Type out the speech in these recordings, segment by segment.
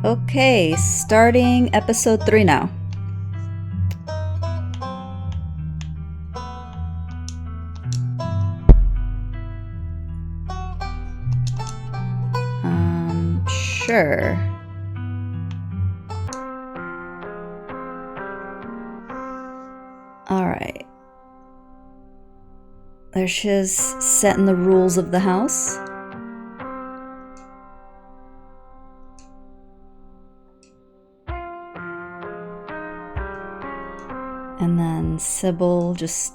Okay, starting episode 3 now. Sure. Alright. There she is, setting the rules of the house. And then Sybil just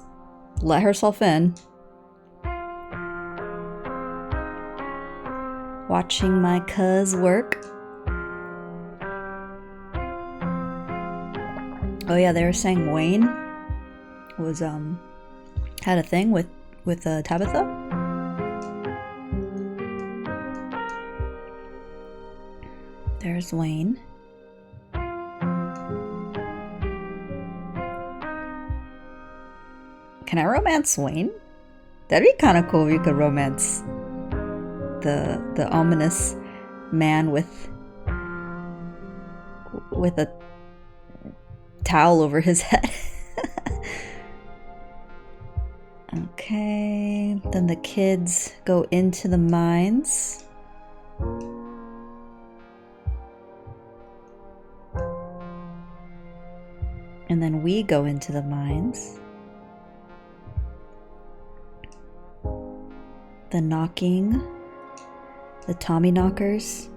let herself in. Watching my cuz work. Oh yeah, they were saying Wayne was had a thing with Tabitha. There's Wayne. Can I romance Wayne? That'd be kind of cool if you could romance the ominous man with a towel over his head. Okay, then the kids go into the mines. And then we go into the mines. The knocking. The Tommyknockers.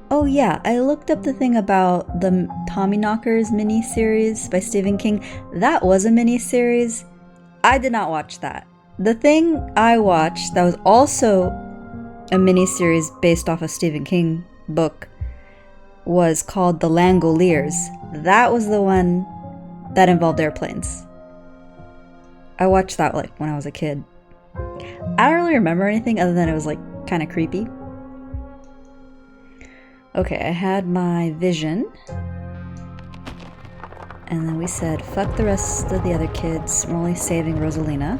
Oh yeah, I looked up the thing about the Tommyknockers miniseries by Stephen King. That was a miniseries. I did not watch that. The thing I watched that was also a miniseries based off a Stephen King book was called The Langoliers. That was the one that involved airplanes. I watched that like when I was a kid. I don't really remember anything other than it was like kind of creepy. Okay, I had my vision. And then we said, fuck the rest of the other kids. We're only saving Rosalina.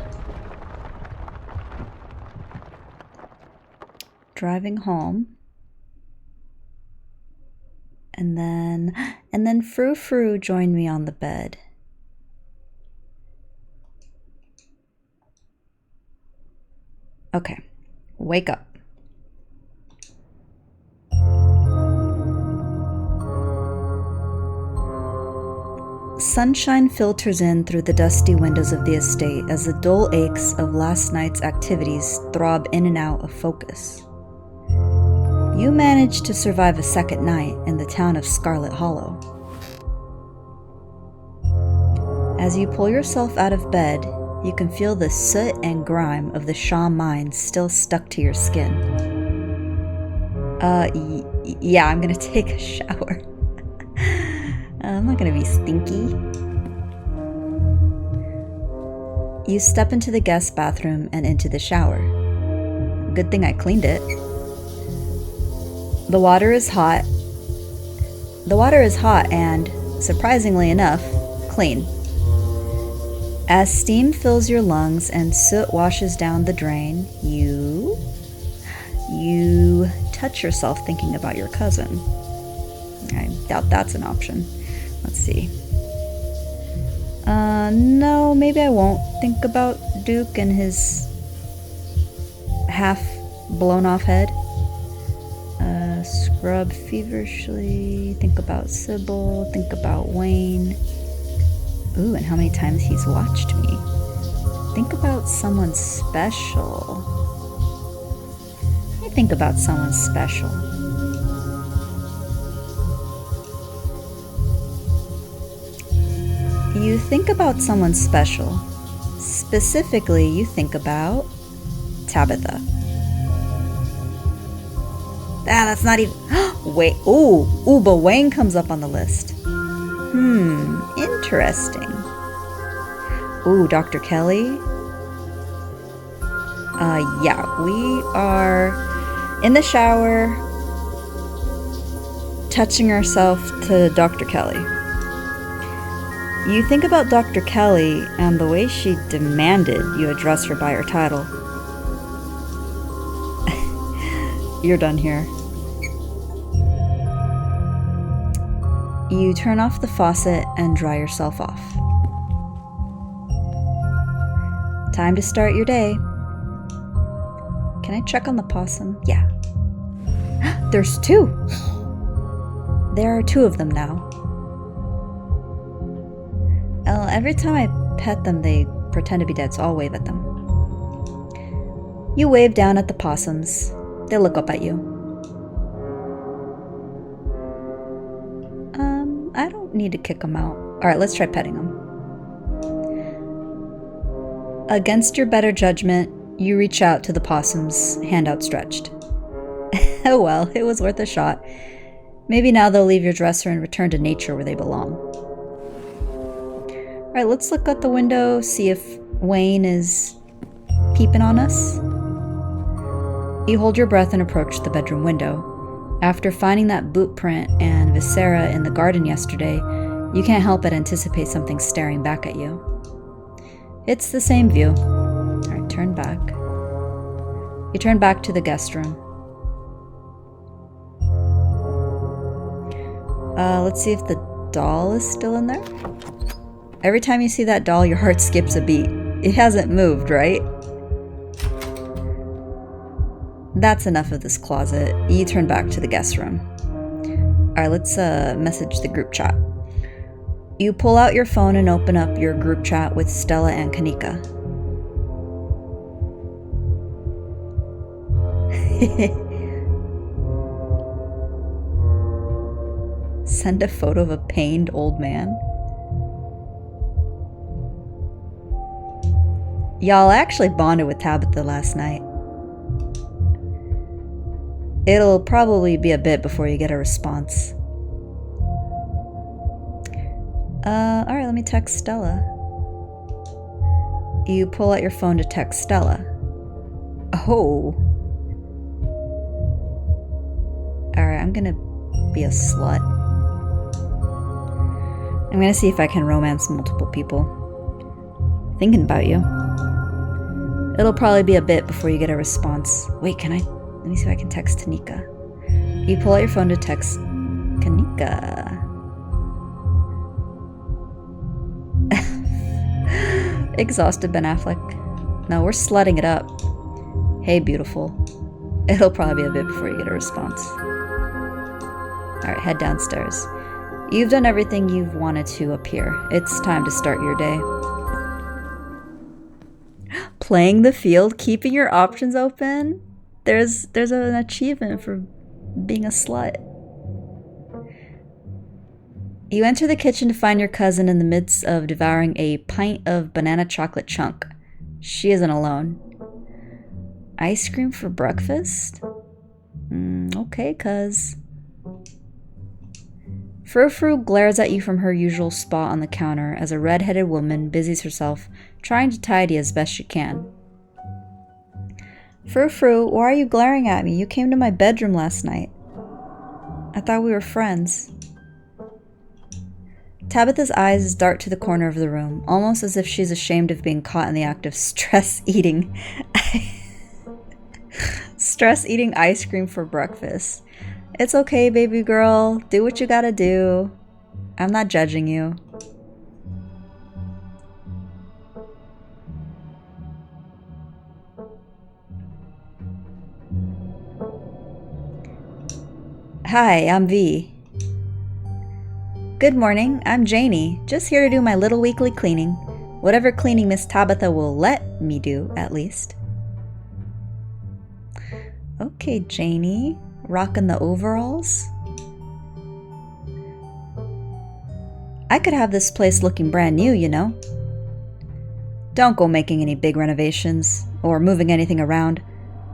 Driving home. And then Frou Frou joined me on the bed. Okay, wake up. Sunshine filters in through the dusty windows of the estate as the dull aches of last night's activities throb in and out of focus. You manage to survive a second night in the town of Scarlet Hollow. As you pull yourself out of bed, you can feel the soot and grime of the Shaw mines still stuck to your skin. Yeah, I'm gonna take a shower. I'm not gonna be stinky. You step into the guest bathroom and into the shower. Good thing I cleaned it. The water is hot. And, surprisingly enough, clean. As steam fills your lungs and soot washes down the drain, you touch yourself thinking about your cousin. I doubt that's an option. Let's see. No, maybe I won't think about Duke and his half blown off head. Scrub feverishly, think about Sybil, think about Wayne. Ooh, and how many times he's watched me. Think about someone special. I think about someone special. You think about someone special. Specifically, you think about Tabitha. That's not even... Wait, ooh, but Wayne comes up on the list. Interesting. Ooh, Dr. Kelly. Yeah, we are in the shower, touching ourselves to Dr. Kelly. You think about Dr. Kelly and the way she demanded you address her by her title. You're done here. You turn off the faucet and dry yourself off. Time to start your day. Can I check on the possum? Yeah. There's 2! There are 2 of them now. Every time I pet them, they pretend to be dead, so I'll wave at them. You wave down at the possums. They look up at you. I don't need to kick them out. Alright, let's try petting them. Against your better judgment, you reach out to the possums, hand outstretched. Oh well, it was worth a shot. Maybe now they'll leave your dresser and return to nature where they belong. Alright, let's look out the window, see if Wayne is peeping on us. You hold your breath and approach the bedroom window. After finding that boot print and viscera in the garden yesterday, you can't help but anticipate something staring back at you. It's the same view. Alright, turn back. You turn back to the guest room. Let's see if the doll is still in there. Every time you see that doll, your heart skips a beat. It hasn't moved, right? That's enough of this closet. You turn back to the guest room. Alright, let's message the group chat. You pull out your phone and open up your group chat with Stella and Kanika. Send a photo of a pained old man. Y'all, I actually bonded with Tabitha last night. It'll probably be a bit before you get a response. Alright, let me text Stella. You pull out your phone to text Stella. Oh. Alright, I'm gonna be a slut. I'm gonna see if I can romance multiple people. Thinking about you. It'll probably be a bit before you get a response. Wait, can I? Let me see if I can text Tanika. You pull out your phone to text Kanika. Exhausted Ben Affleck. No, we're slutting it up. Hey, beautiful. It'll probably be a bit before you get a response. Alright, head downstairs. You've done everything you've wanted to up here. It's time to start your day. Playing the field, keeping your options open. There's an achievement for being a slut. You enter the kitchen to find your cousin in the midst of devouring a pint of banana chocolate chunk. She isn't alone. Ice cream for breakfast? Okay, cuz. Frou-Frou glares at you from her usual spot on the counter as a red-headed woman busies herself trying to tidy as best she can. Frou-Frou, why are you glaring at me? You came to my bedroom last night. I thought we were friends. Tabitha's eyes dart to the corner of the room, almost as if she's ashamed of being caught in the act of stress eating. Stress eating ice cream for breakfast. It's okay, baby girl. Do what you gotta do. I'm not judging you. Hi, I'm V. Good morning, I'm Janie. Just here to do my little weekly cleaning. Whatever cleaning Miss Tabitha will let me do, at least. Okay, Janie. Rocking the overalls? I could have this place looking brand new, you know. Don't go making any big renovations, or moving anything around.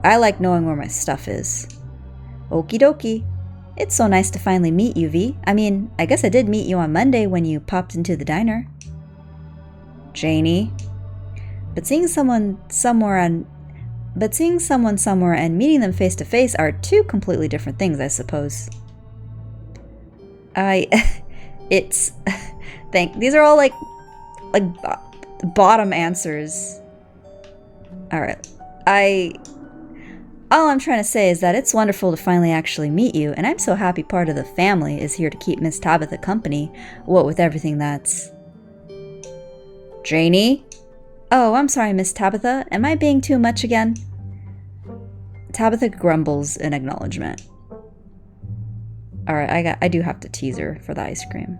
I like knowing where my stuff is. Okie dokie. It's so nice to finally meet you, V. I mean, I guess I did meet you on Monday when you popped into the diner. Janie. But seeing someone somewhere and meeting them face to face are two completely different things, I suppose. These are all like bottom answers. Alright. All I'm trying to say is that it's wonderful to finally actually meet you, and I'm so happy part of the family is here to keep Miss Tabitha company, what with everything that's... Janie? Oh, I'm sorry, Miss Tabitha. Am I being too much again? Tabitha grumbles in acknowledgement. Alright, I do have to tease her for the ice cream.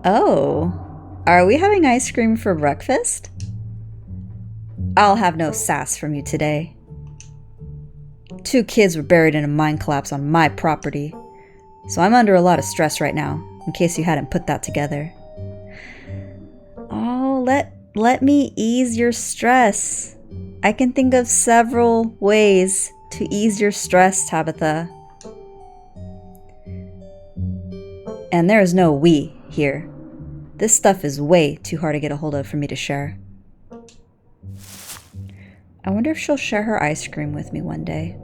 Oh, are we having ice cream for breakfast? I'll have no sass from you today. 2 kids were buried in a mine collapse on my property, so I'm under a lot of stress right now, in case you hadn't put that together. Oh, let me ease your stress. I can think of several ways to ease your stress, Tabitha. And there is no we here. This stuff is way too hard to get a hold of for me to share. I wonder if she'll share her ice cream with me one day.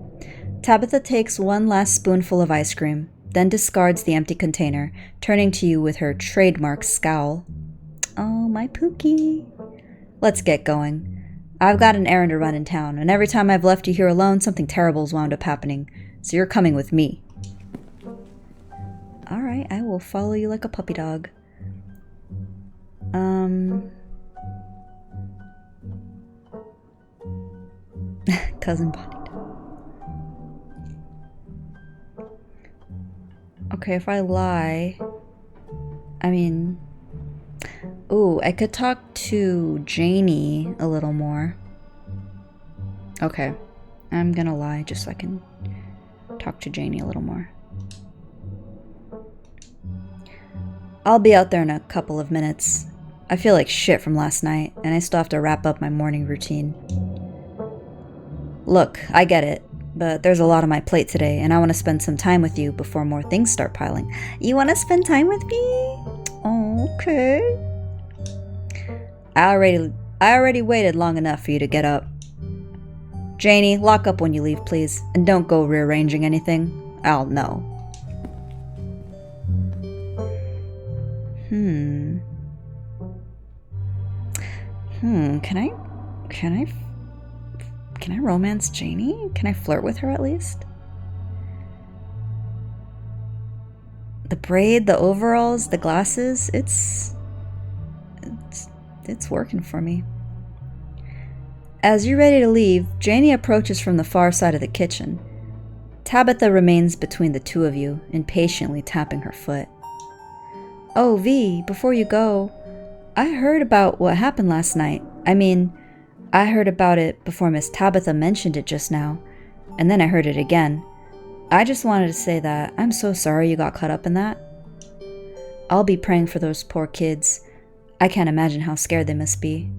Tabitha takes one last spoonful of ice cream, then discards the empty container, turning to you with her trademark scowl. Oh, my Pookie. Let's get going. I've got an errand to run in town, and every time I've left you here alone, something terrible's wound up happening, so you're coming with me. Alright, I will follow you like a puppy dog. Cousin Bonnie. Okay, if I lie... Ooh, I could talk to Janie a little more. Okay, I'm gonna lie just so I can talk to Janie a little more. I'll be out there in a couple of minutes. I feel like shit from last night, and I still have to wrap up my morning routine. Look, I get it, but there's a lot on my plate today, and I want to spend some time with you before more things start piling. You want to spend time with me? Okay. I already waited long enough for you to get up. Janie, lock up when you leave, please, and don't go rearranging anything. I'll know. Can I romance Janie? Can I flirt with her at least? The braid, the overalls, the glasses, it's working for me. As you're ready to leave, Janie approaches from the far side of the kitchen. Tabitha remains between the two of you, impatiently tapping her foot. Oh, V, before you go, I heard about what happened last night. I heard about it before Miss Tabitha mentioned it just now, and then I heard it again. I just wanted to say that I'm so sorry you got caught up in that. I'll be praying for those poor kids. I can't imagine how scared they must be.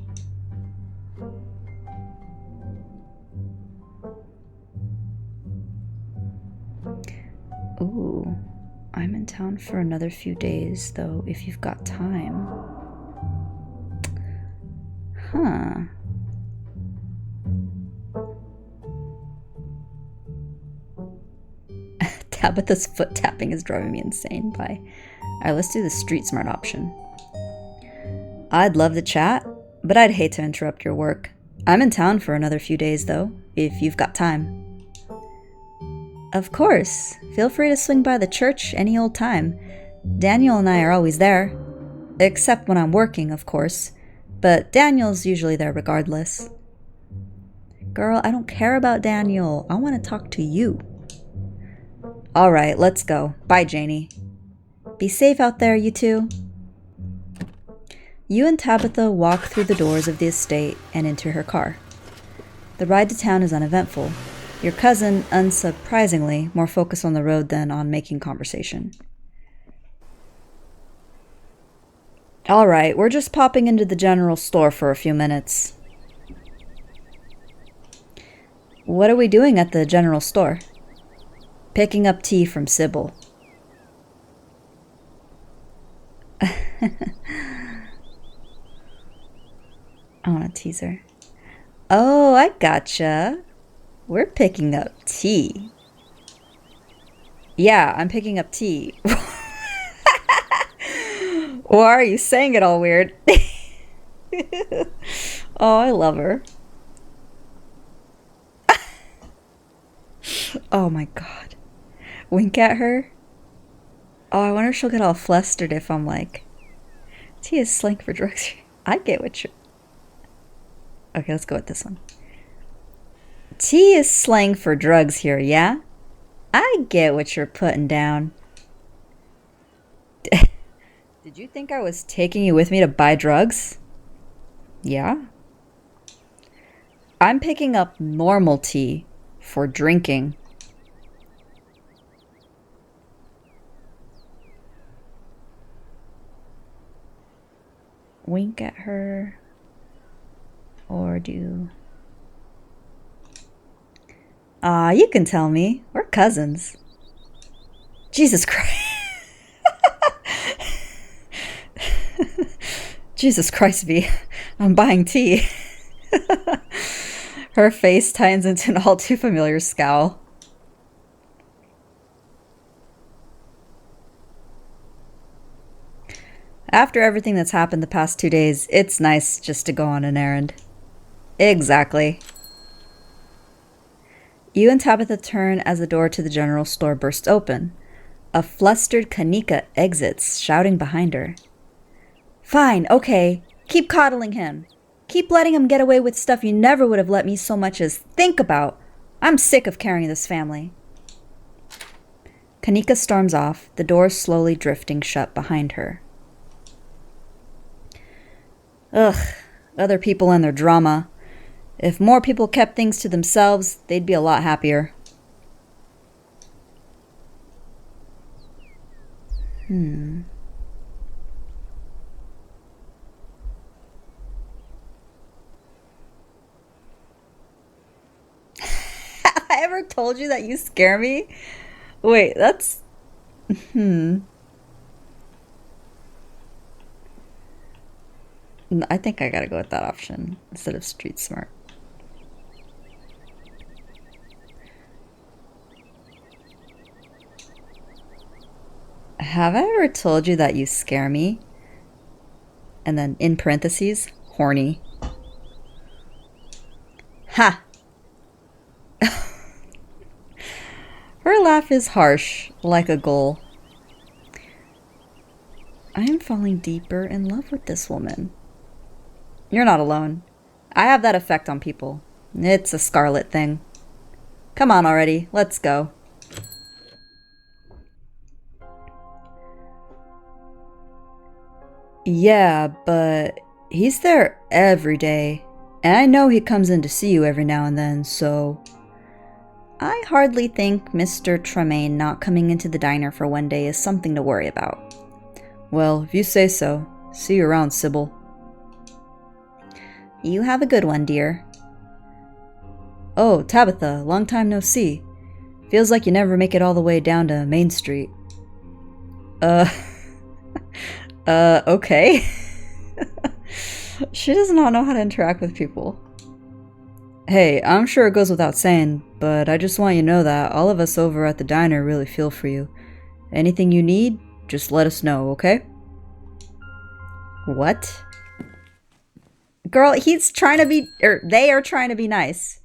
Ooh, I'm in town for another few days, though, if you've got time. Huh. Tabitha's foot tapping is driving me insane. Bye. Alright, let's do the street smart option. I'd love to chat, but I'd hate to interrupt your work. I'm in town for another few days, though, if you've got time. Of course. Feel free to swing by the church any old time. Daniel and I are always there. Except when I'm working, of course. But Daniel's usually there regardless. Girl, I don't care about Daniel. I want to talk to you. Alright, let's go. Bye, Janie. Be safe out there, you two. You and Tabitha walk through the doors of the estate and into her car. The ride to town is uneventful. Your cousin, unsurprisingly, more focused on the road than on making conversation. Alright, we're just popping into the general store for a few minutes. What are we doing at the general store? Picking up tea from Sybil. I want to tease her. Oh, I gotcha. We're picking up tea. Yeah, I'm picking up tea. Why are you saying it all weird? Oh, I love her. Oh my god. Wink at her? Oh, I wonder if she'll get all flustered if I'm like, T is slang for drugs. I get what you're... Okay, let's go with this one. T is slang for drugs here, yeah? I get what you're putting down. Did you think I was taking you with me to buy drugs? Yeah? I'm picking up normal tea for drinking. Wink at her. Or do... you can tell me. We're cousins. Jesus Christ. Jesus Christ, V. I'm buying tea. Her face tightens into an all too familiar scowl. After everything that's happened the past 2 days, it's nice just to go on an errand. Exactly. You and Tabitha turn as the door to the general store bursts open. A flustered Kanika exits, shouting behind her. Fine, okay. Keep coddling him. Keep letting him get away with stuff you never would have let me so much as think about. I'm sick of carrying this family. Kanika storms off, the door slowly drifting shut behind her. Ugh, other people and their drama. If more people kept things to themselves, they'd be a lot happier. Have I ever told you that you scare me? Wait, that's... I think I gotta go with that option instead of street smart. Have I ever told you that you scare me? And then in parentheses, horny. Ha! Her laugh is harsh, like a gull. I am falling deeper in love with this woman. You're not alone. I have that effect on people. It's a Scarlet thing. Come on already, let's go. Yeah, but he's there every day. And I know he comes in to see you every now and then, so... I hardly think Mr. Tremaine not coming into the diner for one day is something to worry about. Well, if you say so. See you around, Sybil. You have a good one, dear. Oh, Tabitha, long time no see. Feels like you never make it all the way down to Main Street. Okay. She does not know how to interact with people. Hey, I'm sure it goes without saying, but I just want you to know that all of us over at the diner really feel for you. Anything you need, just let us know, okay? What? Girl, he's trying to be, they are trying to be nice.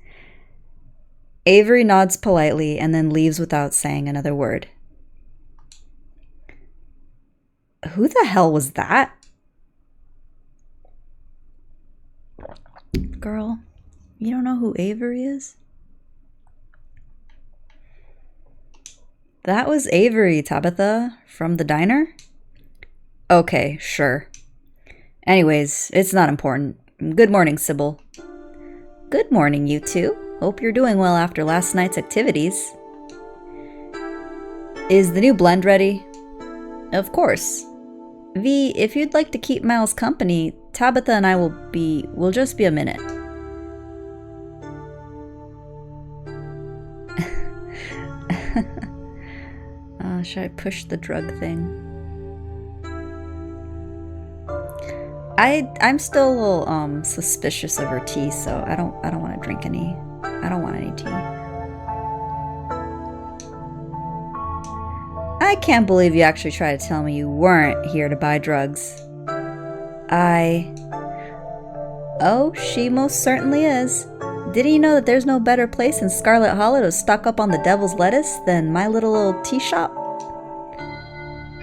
Avery nods politely and then leaves without saying another word. Who the hell was that? Girl, you don't know who Avery is? That was Avery, Tabitha, from the diner? Okay, sure. Anyways, it's not important. Good morning, Sybil. Good morning, you two. Hope you're doing well after last night's activities. Is the new blend ready? Of course. V, if you'd like to keep Miles company, Tabitha and I will just be a minute. Should I push the drug thing? I'm still a little suspicious of her tea, so I don't want to drink any. I don't want any tea. I can't believe you actually tried to tell me you weren't here to buy drugs. Oh, she most certainly is. Didn't you know that there's no better place in Scarlet Hollow to stock up on the devil's lettuce than my little tea shop?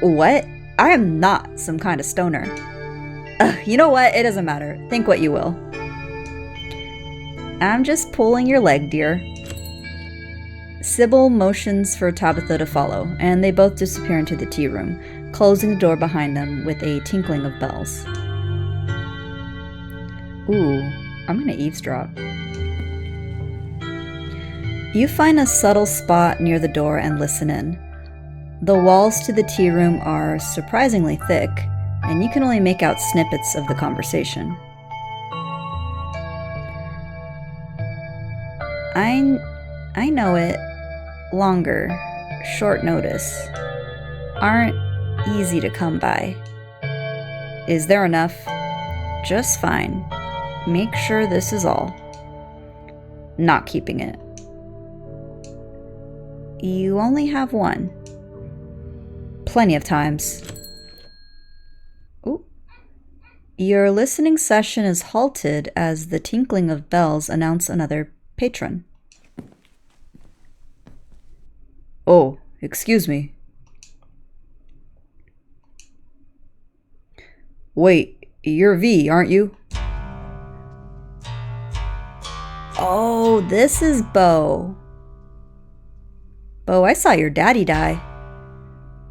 What? I am not some kind of stoner. You know what? It doesn't matter. Think what you will. I'm just pulling your leg, dear. Sybil motions for Tabitha to follow, and they both disappear into the tea room, closing the door behind them with a tinkling of bells. Ooh, I'm gonna eavesdrop. You find a subtle spot near the door and listen in. The walls to the tea room are surprisingly thick, and you can only make out snippets of the conversation. I know it. Longer, short notice, aren't easy to come by. Is there enough? Just fine. Make sure this is all. Not keeping it. You only have one. Plenty of times. Ooh. Your listening session is halted as the tinkling of bells announce another patron. Oh, excuse me. Wait, you're V, aren't you? Oh, this is Bo. Bo, I saw your daddy die.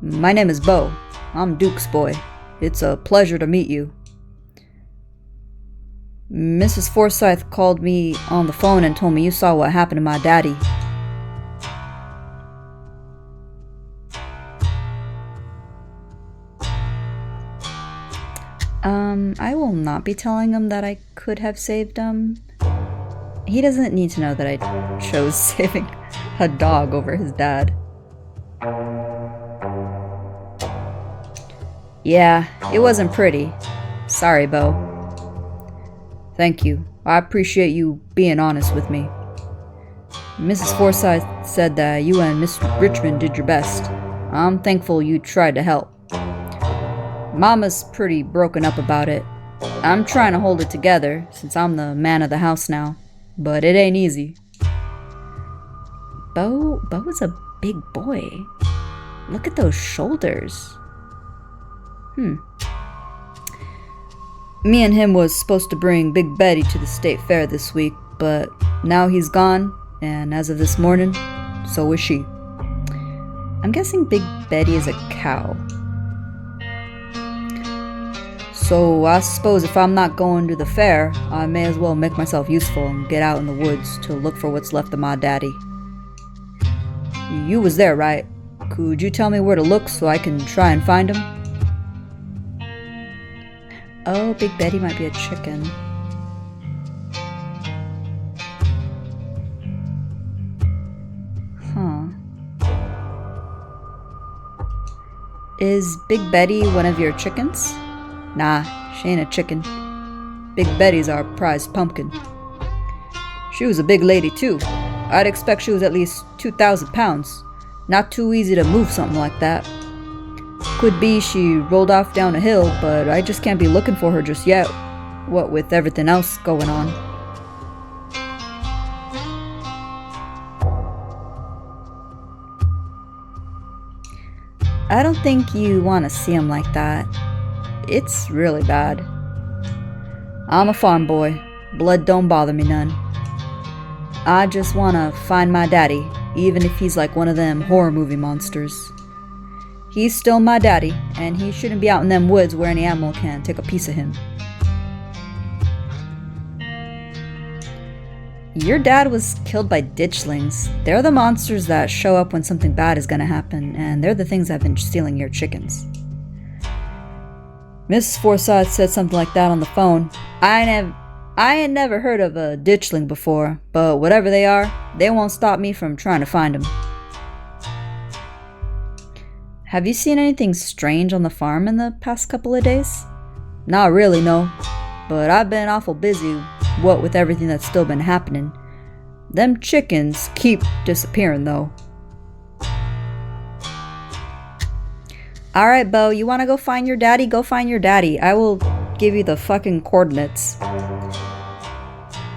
My name is Bo. I'm Duke's boy. It's a pleasure to meet you. Mrs. Forsyth called me on the phone and told me you saw what happened to my daddy. I will not be telling him that I could have saved him. He doesn't need to know that I chose saving a dog over his dad. Yeah, it wasn't pretty. Sorry, Bo. Thank you. I appreciate you being honest with me. Mrs. Forsyth said that you and Miss Richmond did your best. I'm thankful you tried to help. Mama's pretty broken up about it. I'm trying to hold it together since I'm the man of the house now, but it ain't easy. Bo is a big boy. Look at those shoulders. Me and him was supposed to bring Big Betty to the state fair this week, but now he's gone, and as of this morning, so is she. I'm guessing Big Betty is a cow. So I suppose if I'm not going to the fair, I may as well make myself useful and get out in the woods to look for what's left of my daddy. You was there, right? Could you tell me where to look so I can try and find him? Oh, Big Betty might be a chicken. Huh. Is Big Betty one of your chickens? Nah, she ain't a chicken. Big Betty's our prized pumpkin. She was a big lady too. I'd expect she was at least 2,000 pounds. Not too easy to move something like that. Could be she rolled off down a hill, but I just can't be looking for her just yet. What with everything else going on. I don't think you want to see him like that. It's really bad. I'm a farm boy. Blood don't bother me none. I just want to find my daddy, even if he's like one of them horror movie monsters. He's still my daddy, and he shouldn't be out in them woods where any animal can take a piece of him. Your dad was killed by ditchlings. They're the monsters that show up when something bad is gonna happen, and they're the things that have been stealing your chickens. Mrs. Forsyth said something like that on the phone. I ain't never heard of a ditchling before, but whatever they are, they won't stop me from trying to find them. Have you seen anything strange on the farm in the past couple of days? Not really, no. But I've been awful busy, what with everything that's still been happening. Them chickens keep disappearing, though. Alright, Bo, you wanna go find your daddy? Go find your daddy. I will give you the fucking coordinates.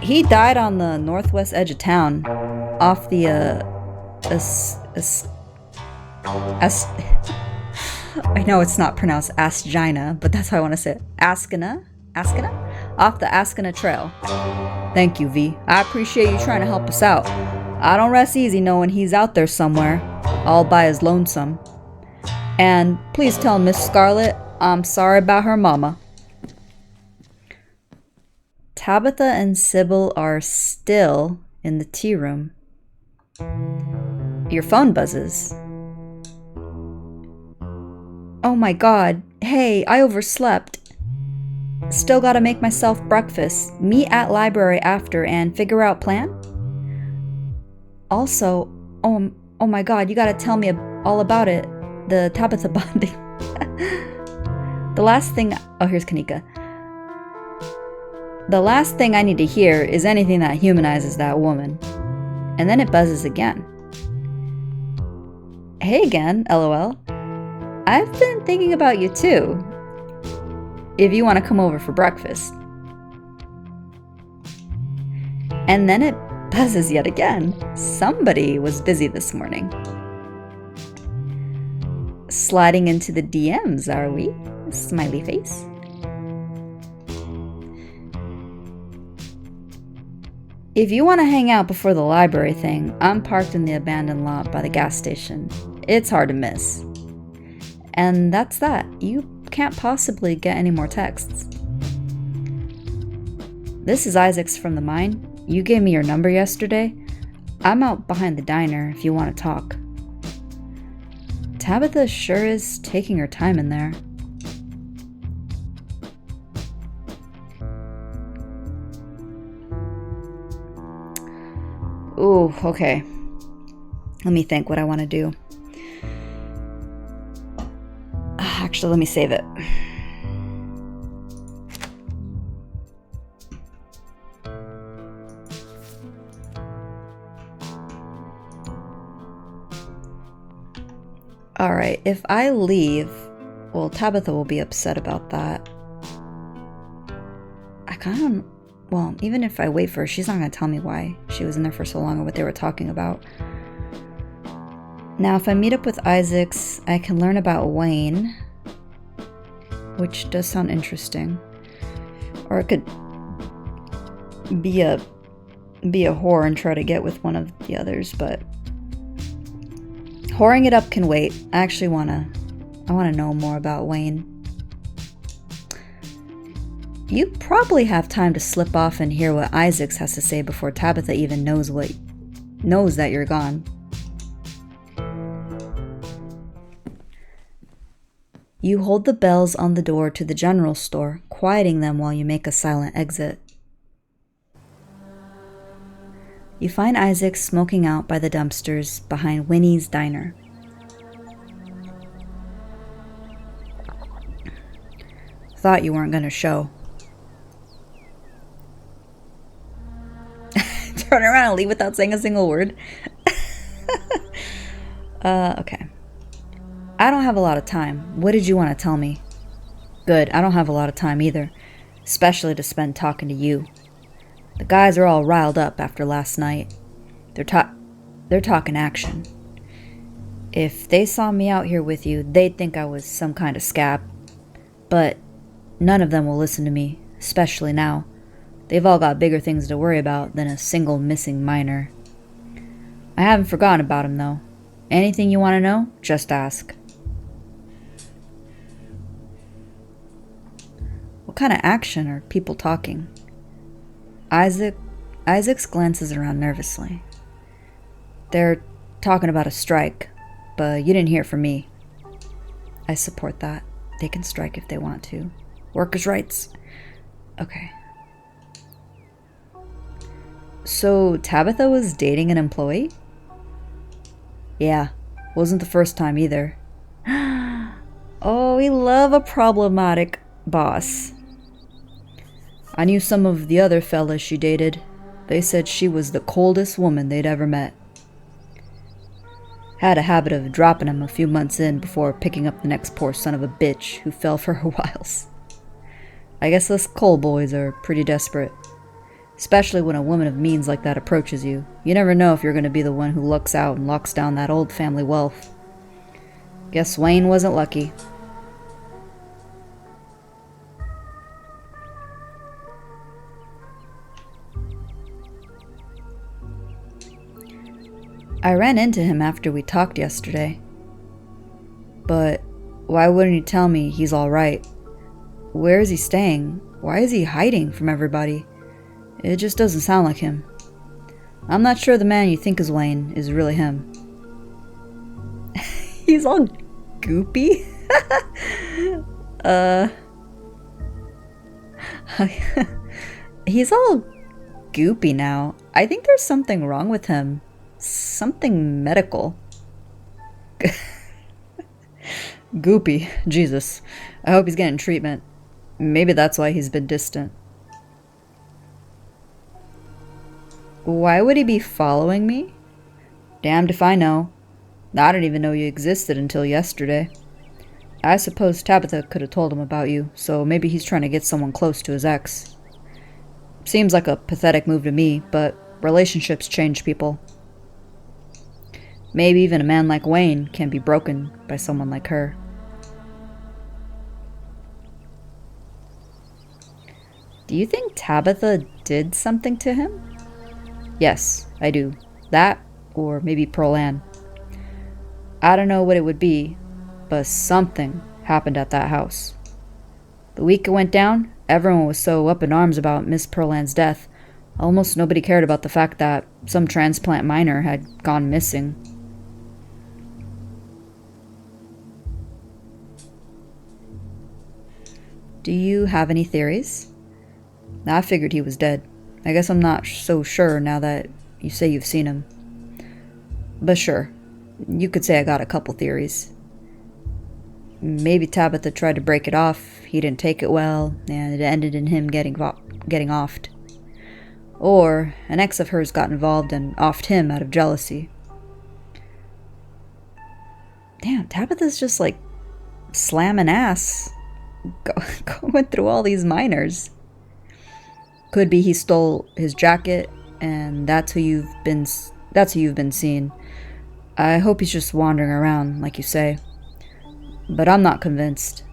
He died on the northwest edge of town, off the, I know it's not pronounced Asgina, but that's how I want to say it. Askina? Off the Askina Trail. Thank you, V. I appreciate you trying to help us out. I don't rest easy knowing he's out there somewhere, all by his lonesome. And please tell Miss Scarlet I'm sorry about her mama. Tabitha and Sybil are still in the tea room. Your phone buzzes. Oh my god. Hey, I overslept. Still gotta make myself breakfast, meet at library after, and figure out plan? Also, oh my god, you gotta tell me all about it. The Tabitha bonding. The last thing... Oh, here's Kanika. The last thing I need to hear is anything that humanizes that woman. And then it buzzes again. Hey again, LOL. I've been thinking about you too. If you want to come over for breakfast. And then it buzzes yet again. Somebody was busy this morning. Sliding into the DMs, are we? Smiley face. If you want to hang out before the library thing, I'm parked in the abandoned lot by the gas station. It's hard to miss. And that's that. You can't possibly get any more texts. This is Isaac's from the mine. You gave me your number yesterday. I'm out behind the diner if you want to talk. Tabitha sure is taking her time in there. Ooh, okay. Let me think what I want to do. Actually, let me save it. Alright, if I leave, well, Tabitha will be upset about that. I kind of... Well, even if I wait for her, she's not going to tell me why she was in there for so long or what they were talking about. Now, if I meet up with Isaacs, I can learn about Wayne, which does sound interesting. Or it could be a whore and try to get with one of the others, but whoring it up can wait. I actually want to know more about Wayne. You probably have time to slip off and hear what Isaacs has to say before Tabitha even knows that you're gone. You hold the bells on the door to the general store, quieting them while you make a silent exit. You find Isaac smoking out by the dumpsters behind Winnie's diner. Thought you weren't gonna show. Turn around and leave without saying a single word. Okay. I don't have a lot of time. What did you want to tell me? Good, I don't have a lot of time either. Especially to spend talking to you. The guys are all riled up after last night. They're talking action. If they saw me out here with you, they'd think I was some kind of scab. But none of them will listen to me, especially now. They've all got bigger things to worry about than a single missing minor. I haven't forgotten about him, though. Anything you want to know, just ask. What kind of action are people talking? Isaac's glances around nervously. They're talking about a strike, but you didn't hear from me. I support that. They can strike if they want to. Workers' rights. Okay. So, Tabitha was dating an employee? Yeah, wasn't the first time either. Oh, we love a problematic boss. I knew some of the other fellas she dated. They said she was the coldest woman they'd ever met. Had a habit of dropping him a few months in before picking up the next poor son of a bitch who fell for her wiles. I guess us coal boys are pretty desperate. Especially when a woman of means like that approaches you. You never know if you're going to be the one who lucks out and locks down that old family wealth. Guess Wayne wasn't lucky. I ran into him after we talked yesterday. But why wouldn't he tell me he's alright? Where is he staying? Why is he hiding from everybody? It just doesn't sound like him. I'm not sure the man you think is Wayne is really him. He's all goopy? He's all goopy now. I think there's something wrong with him. Something medical. Goopy. Jesus. I hope he's getting treatment. Maybe that's why he's been distant. Why would he be following me? Damned if I know. I didn't even know you existed until yesterday. I suppose Tabitha could have told him about you, so maybe he's trying to get someone close to his ex. Seems like a pathetic move to me, but relationships change people. Maybe even a man like Wayne can be broken by someone like her. Do you think Tabitha did something to him? Yes, I do. That, or maybe Pearl Ann. I don't know what it would be, but something happened at that house. The week it went down, everyone was so up in arms about Miss Pearl Ann's death, almost nobody cared about the fact that some transplant minor had gone missing. Do you have any theories? I figured he was dead. I guess I'm not so sure now that you say you've seen him. But sure, you could say I got a couple theories. Maybe Tabitha tried to break it off, he didn't take it well, and it ended in him getting offed. Or an ex of hers got involved and offed him out of jealousy. Damn, Tabitha's just like slamming ass, going through all these minors. Could be he stole his jacket, and that's who you've been seeing. I hope he's just wandering around, like you say. But I'm not convinced.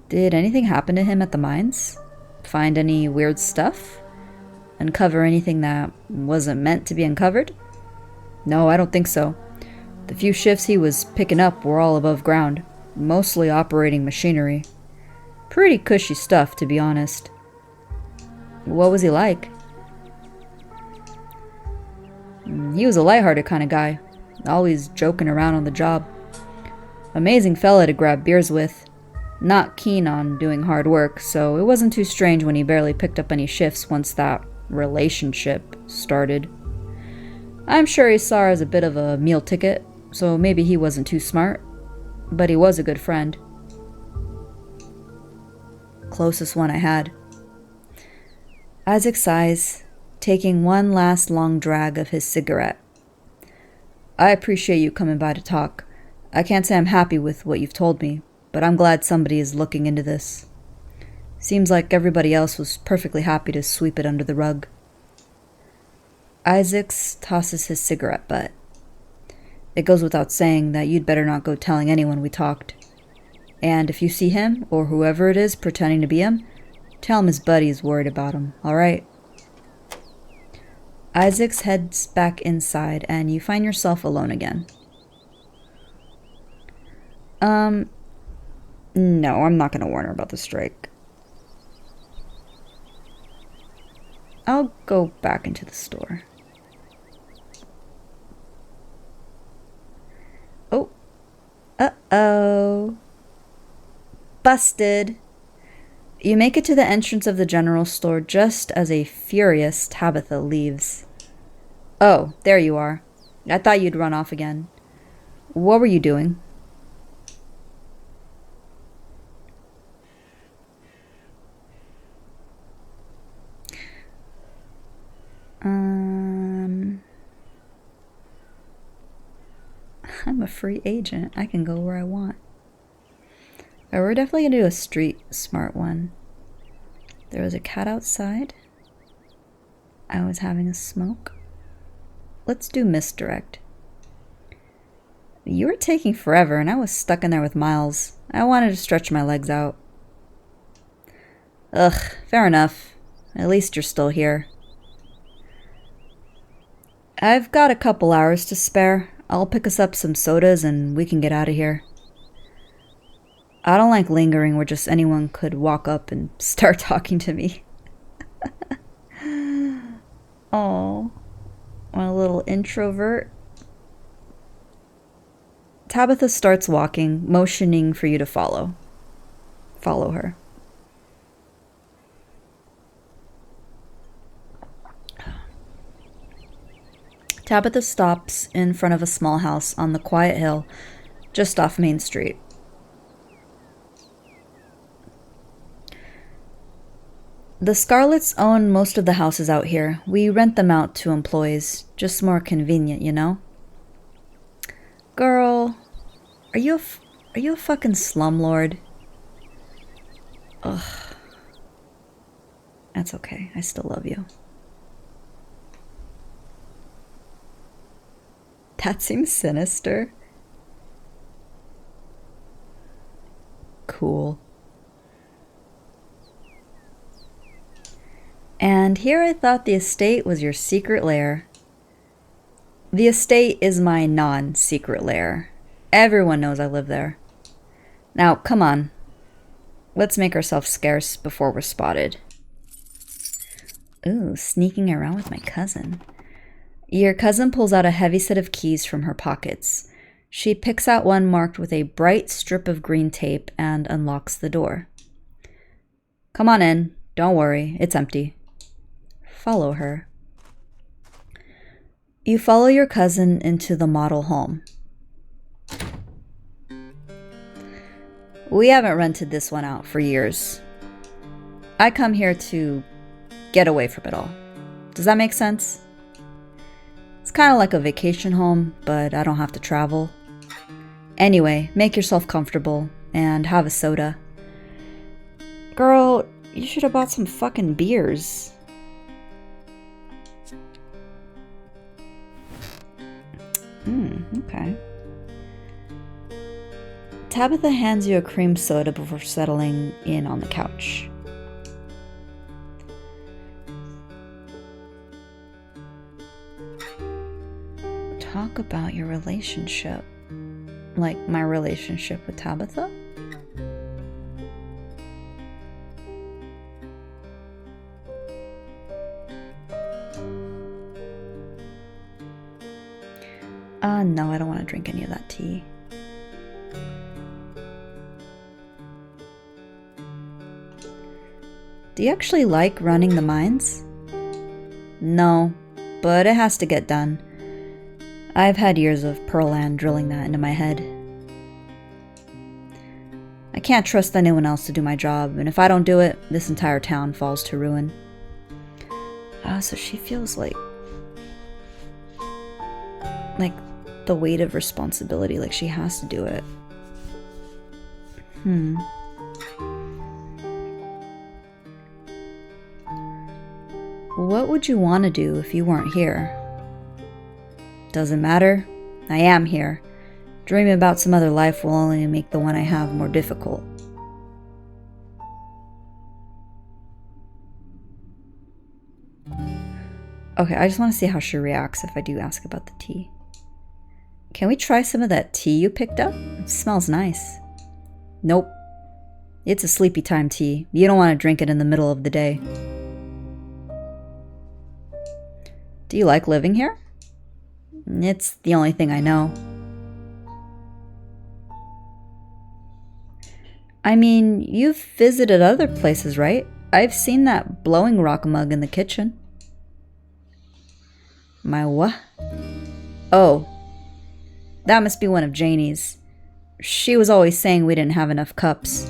Did anything happen to him at the mines? Find any weird stuff? Uncover anything that wasn't meant to be uncovered? No, I don't think so. The few shifts he was picking up were all above ground, mostly operating machinery. Pretty cushy stuff, to be honest. What was he like? He was a lighthearted kind of guy, always joking around on the job. Amazing fella to grab beers with. Not keen on doing hard work, so it wasn't too strange when he barely picked up any shifts once that relationship started. I'm sure he saw her as a bit of a meal ticket, so maybe he wasn't too smart, but he was a good friend. Closest one I had. Isaac sighs, taking one last long drag of his cigarette. I appreciate you coming by to talk. I can't say I'm happy with what you've told me, but I'm glad somebody is looking into this. Seems like everybody else was perfectly happy to sweep it under the rug. Isaac tosses his cigarette butt. It goes without saying that you'd better not go telling anyone we talked. And if you see him, or whoever it is pretending to be him, tell him his buddy is worried about him, alright? Isaac heads back inside, and you find yourself alone again. No, I'm not gonna warn her about the strike. I'll go back into the store. Oh. Uh-oh. Busted. You make it to the entrance of the general store just as a furious Tabitha leaves. Oh, there you are. I thought you'd run off again. What were you doing? I'm a free agent. I can go where I want. Oh, we're definitely going to do a street smart one. There was a cat outside. I was having a smoke. Let's do misdirect. You were taking forever, and I was stuck in there with Miles. I wanted to stretch my legs out. Ugh, fair enough. At least you're still here. I've got a couple hours to spare. I'll pick us up some sodas and we can get out of here. I don't like lingering where just anyone could walk up and start talking to me. Oh, my little introvert. Tabitha starts walking, motioning for you to follow. Follow her. Tabitha stops in front of a small house on the quiet hill just off Main Street. The Scarlets own most of the houses out here. We rent them out to employees. Just more convenient, you know? Girl, are you a fucking slumlord? Ugh. That's okay. I still love you. That seems sinister. Cool. And here I thought the estate was your secret lair. The estate is my non-secret lair. Everyone knows I live there. Now, come on. Let's make ourselves scarce before we're spotted. Ooh, sneaking around with my cousin. Your cousin pulls out a heavy set of keys from her pockets. She picks out one marked with a bright strip of green tape and unlocks the door. Come on in. Don't worry, it's empty. Follow her. You follow your cousin into the model home. We haven't rented this one out for years. I come here to get away from it all. Does that make sense? It's kind of like a vacation home, but I don't have to travel. Anyway, make yourself comfortable and have a soda. Girl, you should have bought some fucking beers. Okay. Tabitha hands you a cream soda before settling in on the couch. Talk about your relationship. Like my relationship with Tabitha? No, I don't want to drink any of that tea. Do you actually like running the mines? No, but it has to get done. I've had years of Pearland drilling that into my head. I can't trust anyone else to do my job, and if I don't do it, this entire town falls to ruin. So she feels like the weight of responsibility, like she has to do it. What would you want to do if you weren't here? Doesn't matter. I am here. Dreaming about some other life will only make the one I have more difficult. Okay, I just want to see how she reacts if I do ask about the tea. Can we try some of that tea you picked up? It smells nice. Nope. It's a sleepy time tea. You don't want to drink it in the middle of the day. Do you like living here? It's the only thing I know. I mean, you've visited other places, right? I've seen that blowing rock mug in the kitchen. My what? Oh. That must be one of Janie's. She was always saying we didn't have enough cups.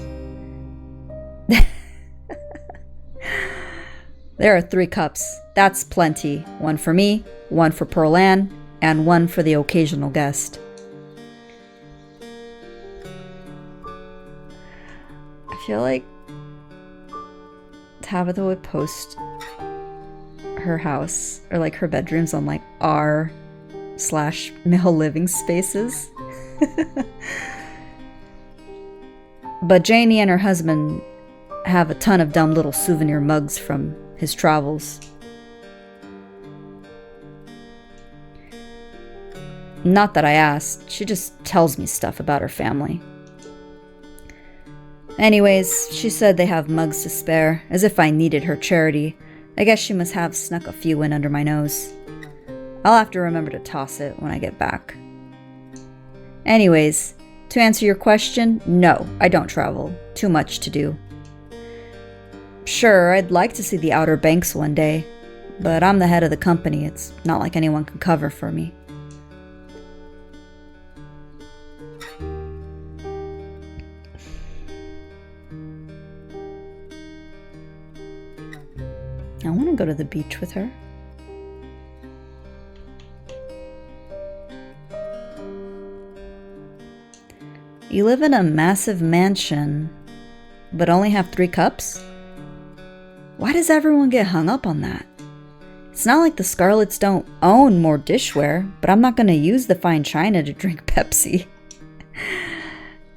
There are 3 cups. That's plenty. One for me, one for Pearl Ann, and one for the occasional guest. I feel like Tabitha would post her house, or like her bedrooms, on like r/male living spaces. But Janie and her husband have a ton of dumb little souvenir mugs from his travels. Not that I asked, she just tells me stuff about her family. Anyways, she said they have mugs to spare, as if I needed her charity. I guess she must have snuck a few in under my nose. I'll have to remember to toss it when I get back. Anyways, to answer your question, no, I don't travel. Too much to do. Sure, I'd like to see the Outer Banks one day, but I'm the head of the company. It's not like anyone can cover for me. I want to go to the beach with her. You live in a massive mansion, but only have 3 cups? Why does everyone get hung up on that? It's not like the Scarlets don't own more dishware, but I'm not going to use the fine china to drink Pepsi.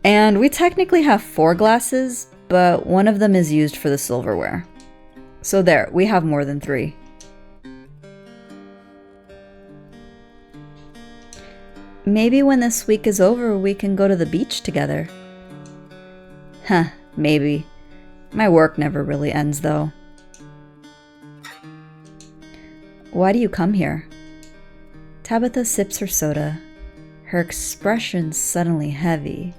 And we technically have 4 glasses, but one of them is used for the silverware. So there, we have more than 3. Maybe when this week is over, we can go to the beach together. Huh, maybe. My work never really ends, though. Why do you come here? Tabitha sips her soda, her expression suddenly heavy.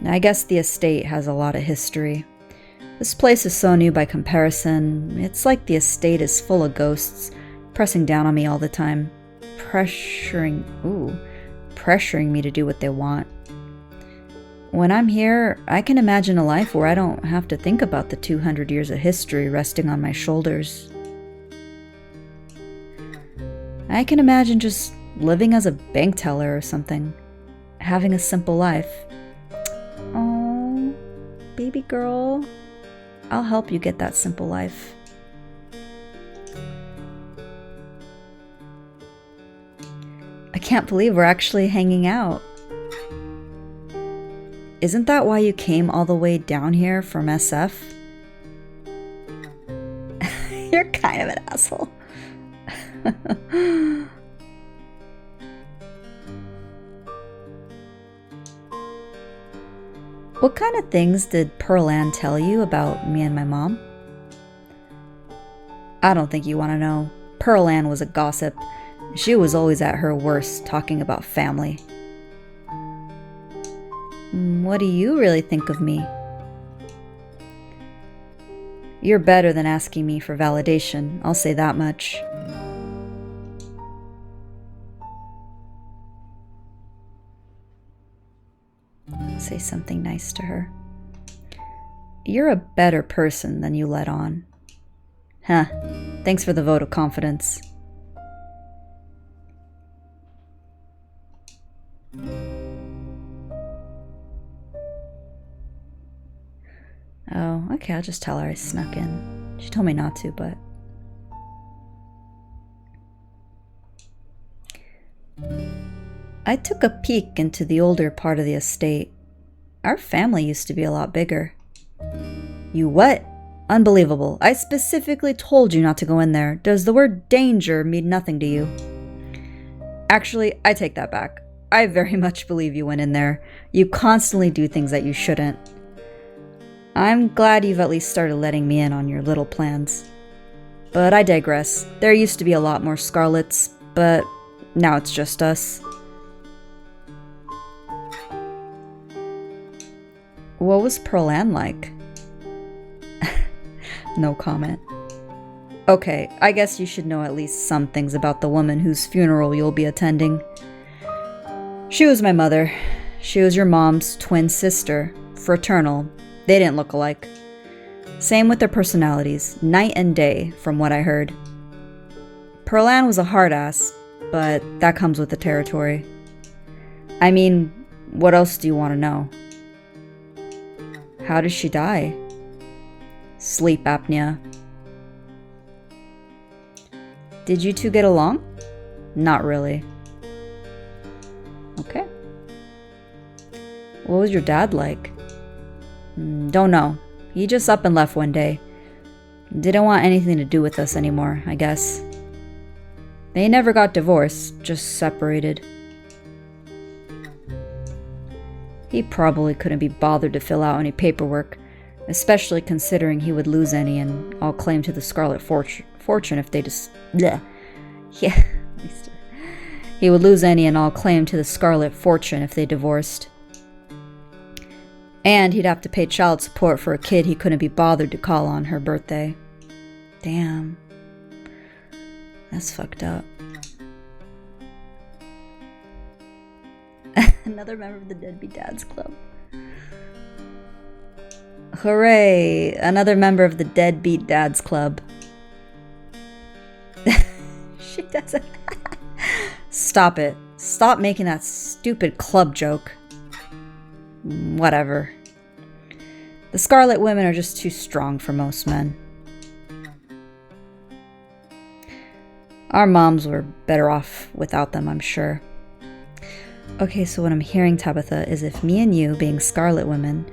I guess the estate has a lot of history. This place is so new by comparison. It's like the estate is full of ghosts, pressing down on me all the time, pressuring me to do what they want. When I'm here, I can imagine a life where I don't have to think about the 200 years of history resting on my shoulders. I can imagine just living as a bank teller or something, having a simple life. Oh, baby girl, I'll help you get that simple life. I can't believe we're actually hanging out. Isn't that why you came all the way down here from SF? You're kind of an asshole. What kind of things did Pearl Ann tell you about me and my mom? I don't think you want to know. Pearl Ann was a gossip. She was always at her worst talking about family. What do you really think of me? You're better than asking me for validation, I'll say that much. Say something nice to her. You're a better person than you let on. Huh. Thanks for the vote of confidence. Oh, okay, I'll just tell her I snuck in. She told me not to, but... I took a peek into the older part of the estate. Our family used to be a lot bigger. You what? Unbelievable. I specifically told you not to go in there. Does the word danger mean nothing to you? Actually, I take that back. I very much believe you went in there. You constantly do things that you shouldn't. I'm glad you've at least started letting me in on your little plans. But I digress. There used to be a lot more Scarlets, but now it's just us. What was Pearl Ann like? No comment. Okay, I guess you should know at least some things about the woman whose funeral you'll be attending. She was my mother. She was your mom's twin sister, fraternal. They didn't look alike. Same with their personalities, night and day, from what I heard. Pearl Ann was a hard ass, but that comes with the territory. I mean, what else do you want to know? How did she die? Sleep apnea. Did you two get along? Not really. Okay. What was your dad like? Don't know. He just up and left one day. Didn't want anything to do with us anymore, I guess. They never got divorced, just separated. He probably couldn't be bothered to fill out any paperwork, especially considering he would lose any and all claim to the Scarlet fortune if they just... Bleh. Yeah. He would lose any and all claim to the Scarlet fortune if they divorced. And he'd have to pay child support for a kid he couldn't be bothered to call on her birthday. Damn. That's fucked up. Another member of the Deadbeat Dads Club. Hooray! Another member of the Deadbeat Dads Club. She doesn't. Stop it. Stop making that stupid club joke. Whatever. The Scarlet women are just too strong for most men. Our moms were better off without them, I'm sure. Okay, so what I'm hearing, Tabitha, is if me and you, being Scarlet women,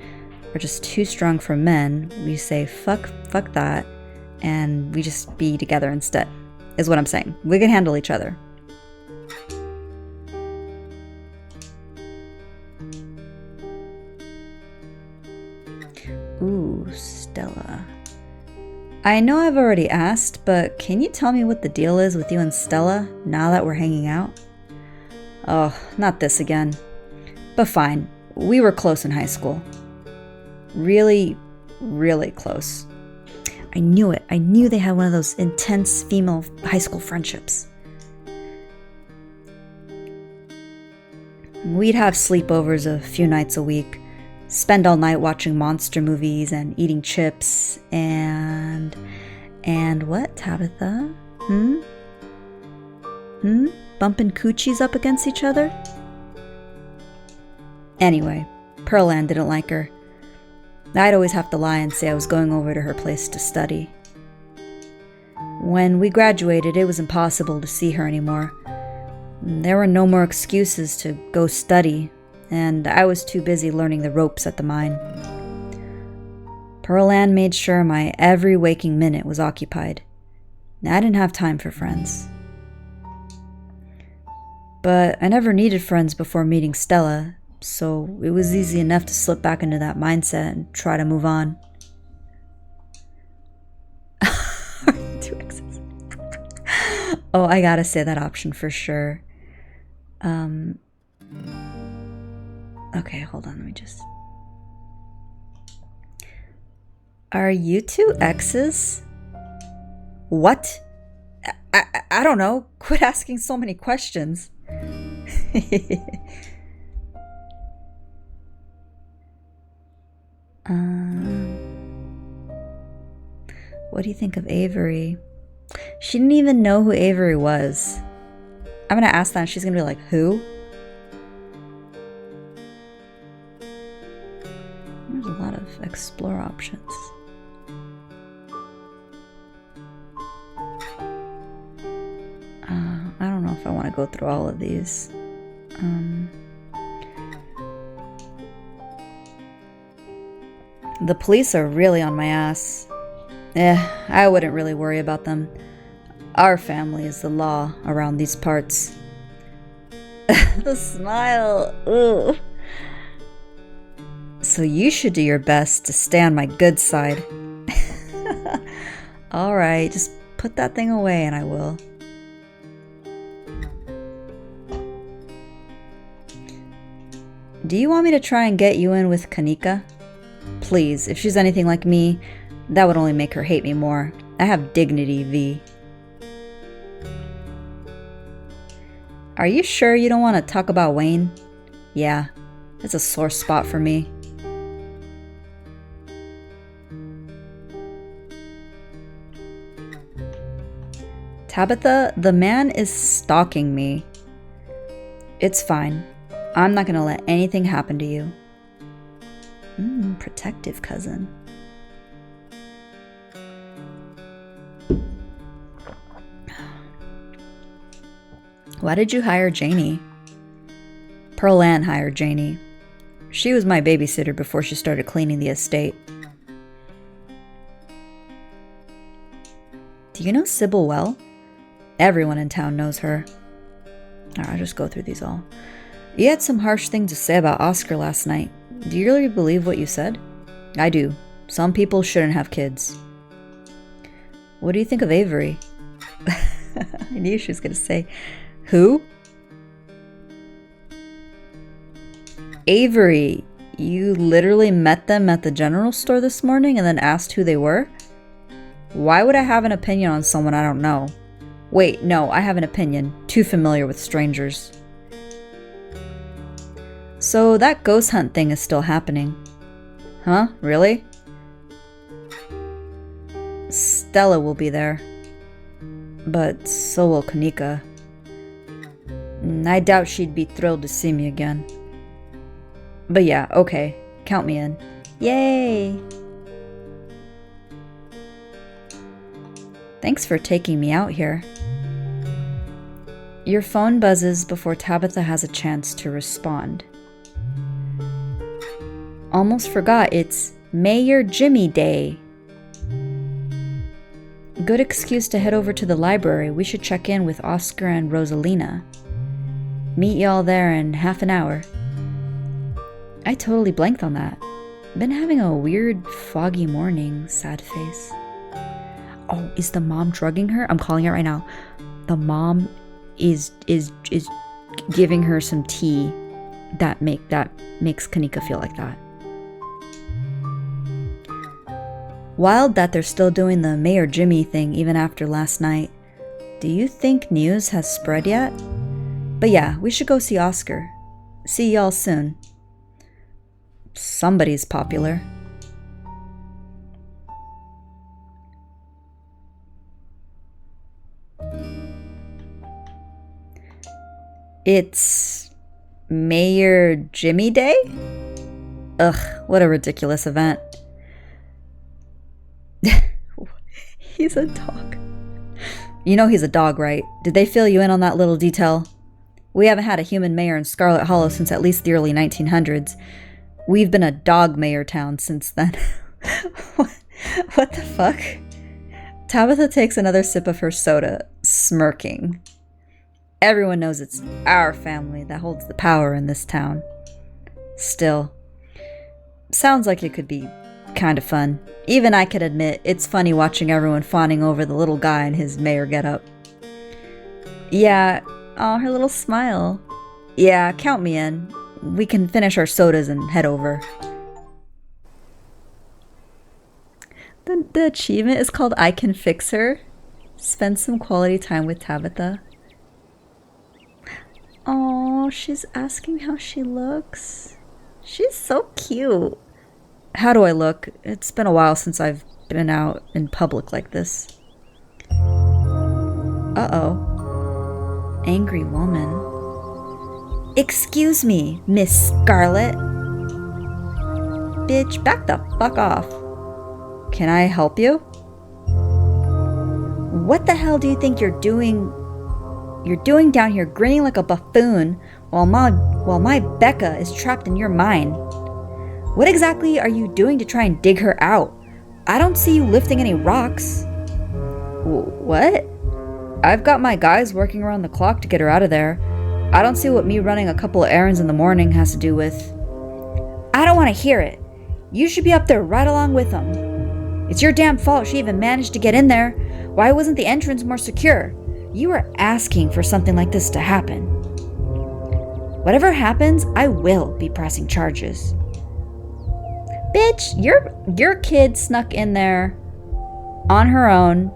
are just too strong for men, we say fuck that, and we just be together instead, is what I'm saying. We can handle each other. Ooh, Stella. I know I've already asked, but can you tell me what the deal is with you and Stella now that we're hanging out? Oh, not this again. But fine, we were close in high school. Really, really close. I knew it. I knew they had one of those intense female high school friendships. We'd have sleepovers a few nights a week, spend all night watching monster movies and eating chips and what, Tabitha? Bumping coochies up against each other? Anyway, Pearl Ann didn't like her. I'd always have to lie and say I was going over to her place to study. When we graduated, it was impossible to see her anymore. There were no more excuses to go study, and I was too busy learning the ropes at the mine. Pearl Ann made sure my every waking minute was occupied. I didn't have time for friends. But I never needed friends before meeting Stella, so it was easy enough to slip back into that mindset and try to move on. Two X's. Oh, I gotta say that option for sure. Okay, hold on, let me just... Are you two exes? What? I don't know. Quit asking so many questions. What do you think of Avery? She didn't even know who Avery was. I'm gonna ask that and she's gonna be like, who? There's a lot of explore options. I don't know if I want to go through all of these. The police are really on my ass. I wouldn't really worry about them. Our family is the law around these parts. The smile. Ugh. So you should do your best to stay on my good side. Alright, just put that thing away and I will. Do you want me to try and get you in with Kanika? Please, if she's anything like me, that would only make her hate me more. I have dignity, V. Are you sure you don't want to talk about Wayne? Yeah, it's a sore spot for me. Tabitha, the man is stalking me. It's fine. I'm not gonna let anything happen to you. Protective cousin. Why did you hire Janie? Pearl Ann hired Janie. She was my babysitter before she started cleaning the estate. Do you know Sybil well? Everyone in town knows her. Alright, I'll just go through these all. You had some harsh things to say about Oscar last night. Do you really believe what you said? I do. Some people shouldn't have kids. What do you think of Avery? I knew she was going to say, who? Avery. You literally met them at the general store this morning and then asked who they were? Why would I have an opinion on someone I don't know? Wait, no, I have an opinion. Too familiar with strangers. So that ghost hunt thing is still happening. Huh? Really? Stella will be there. But so will Kanika. I doubt she'd be thrilled to see me again. But yeah, okay. Count me in. Yay! Thanks for taking me out here. Your phone buzzes before Tabitha has a chance to respond. Almost forgot, it's Mayor Jimmy Day. Good excuse to head over to the library. We should check in with Oscar and Rosalina. Meet y'all there in half an hour. I totally blanked on that. Been having a weird, foggy morning, sad face. Oh, is the mom drugging her? I'm calling it right now. The mom is giving her some tea that makes Kanika feel like that. Wild that they're still doing the Mayor Jimmy thing even after last night. Do you think news has spread yet? But yeah, we should go see Oscar. See y'all soon. Somebody's popular. It's Mayor Jimmy Day? Ugh, what a ridiculous event. He's a dog. You know he's a dog, right? Did they fill you in on that little detail? We haven't had a human mayor in Scarlet Hollow since at least the early 1900s. We've been a dog mayor town since then. What the fuck? Tabitha takes another sip of her soda, smirking. Everyone knows it's our family that holds the power in this town. Still, sounds like it could be kind of fun. Even I could admit it's funny watching everyone fawning over the little guy in his mayor getup. Yeah, oh, her little smile. Yeah, count me in. We can finish our sodas and head over. The achievement is called I Can Fix Her. Spend some quality time with Tabitha. Oh, she's asking how she looks. She's so cute. How do I look? It's been a while since I've been out in public like this. Uh-oh. Angry woman. Excuse me, Miss Scarlet. Bitch, back the fuck off. Can I help you? What the hell do you think you're doing? You're doing down here grinning like a buffoon while my Becca is trapped in your mind. What exactly are you doing to try and dig her out? I don't see you lifting any rocks. What? I've got my guys working around the clock to get her out of there. I don't see what me running a couple of errands in the morning has to do with. I don't want to hear it. You should be up there right along with them. It's your damn fault she even managed to get in there. Why wasn't the entrance more secure? You were asking for something like this to happen. Whatever happens, I will be pressing charges. Bitch, your kid snuck in there on her own.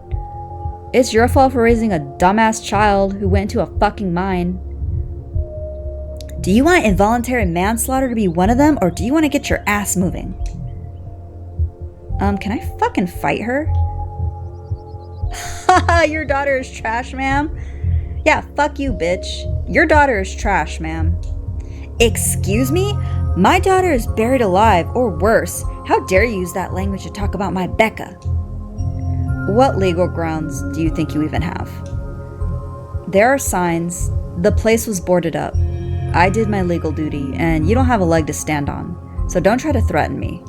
It's your fault for raising a dumbass child who went into a fucking mine. Do you want involuntary manslaughter to be one of them, or do you want to get your ass moving? Can I fucking fight her? Haha, your daughter is trash, ma'am. Yeah, fuck you, bitch. Your daughter is trash, ma'am. Excuse me? My daughter is buried alive, or worse. How dare you use that language to talk about my Becca? What legal grounds do you think you even have? There are signs The place was boarded up. I did my legal duty, and you don't have a leg to stand on, so don't try to threaten me.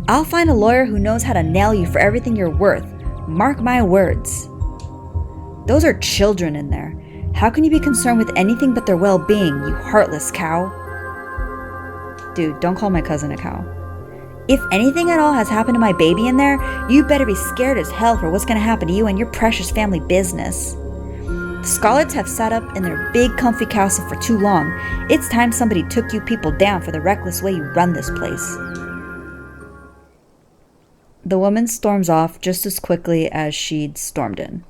I'll find a lawyer who knows how to nail you for everything you're worth. Mark my words. Those are children in there. How can you be concerned with anything but their well-being, you heartless cow? Dude, don't call my cousin a cow. If anything at all has happened to my baby in there, you better be scared as hell for what's gonna happen to you and your precious family business. The Scarlets have sat up in their big comfy castle for too long. It's time somebody took you people down for the reckless way you run this place. The woman storms off just as quickly as she'd stormed in.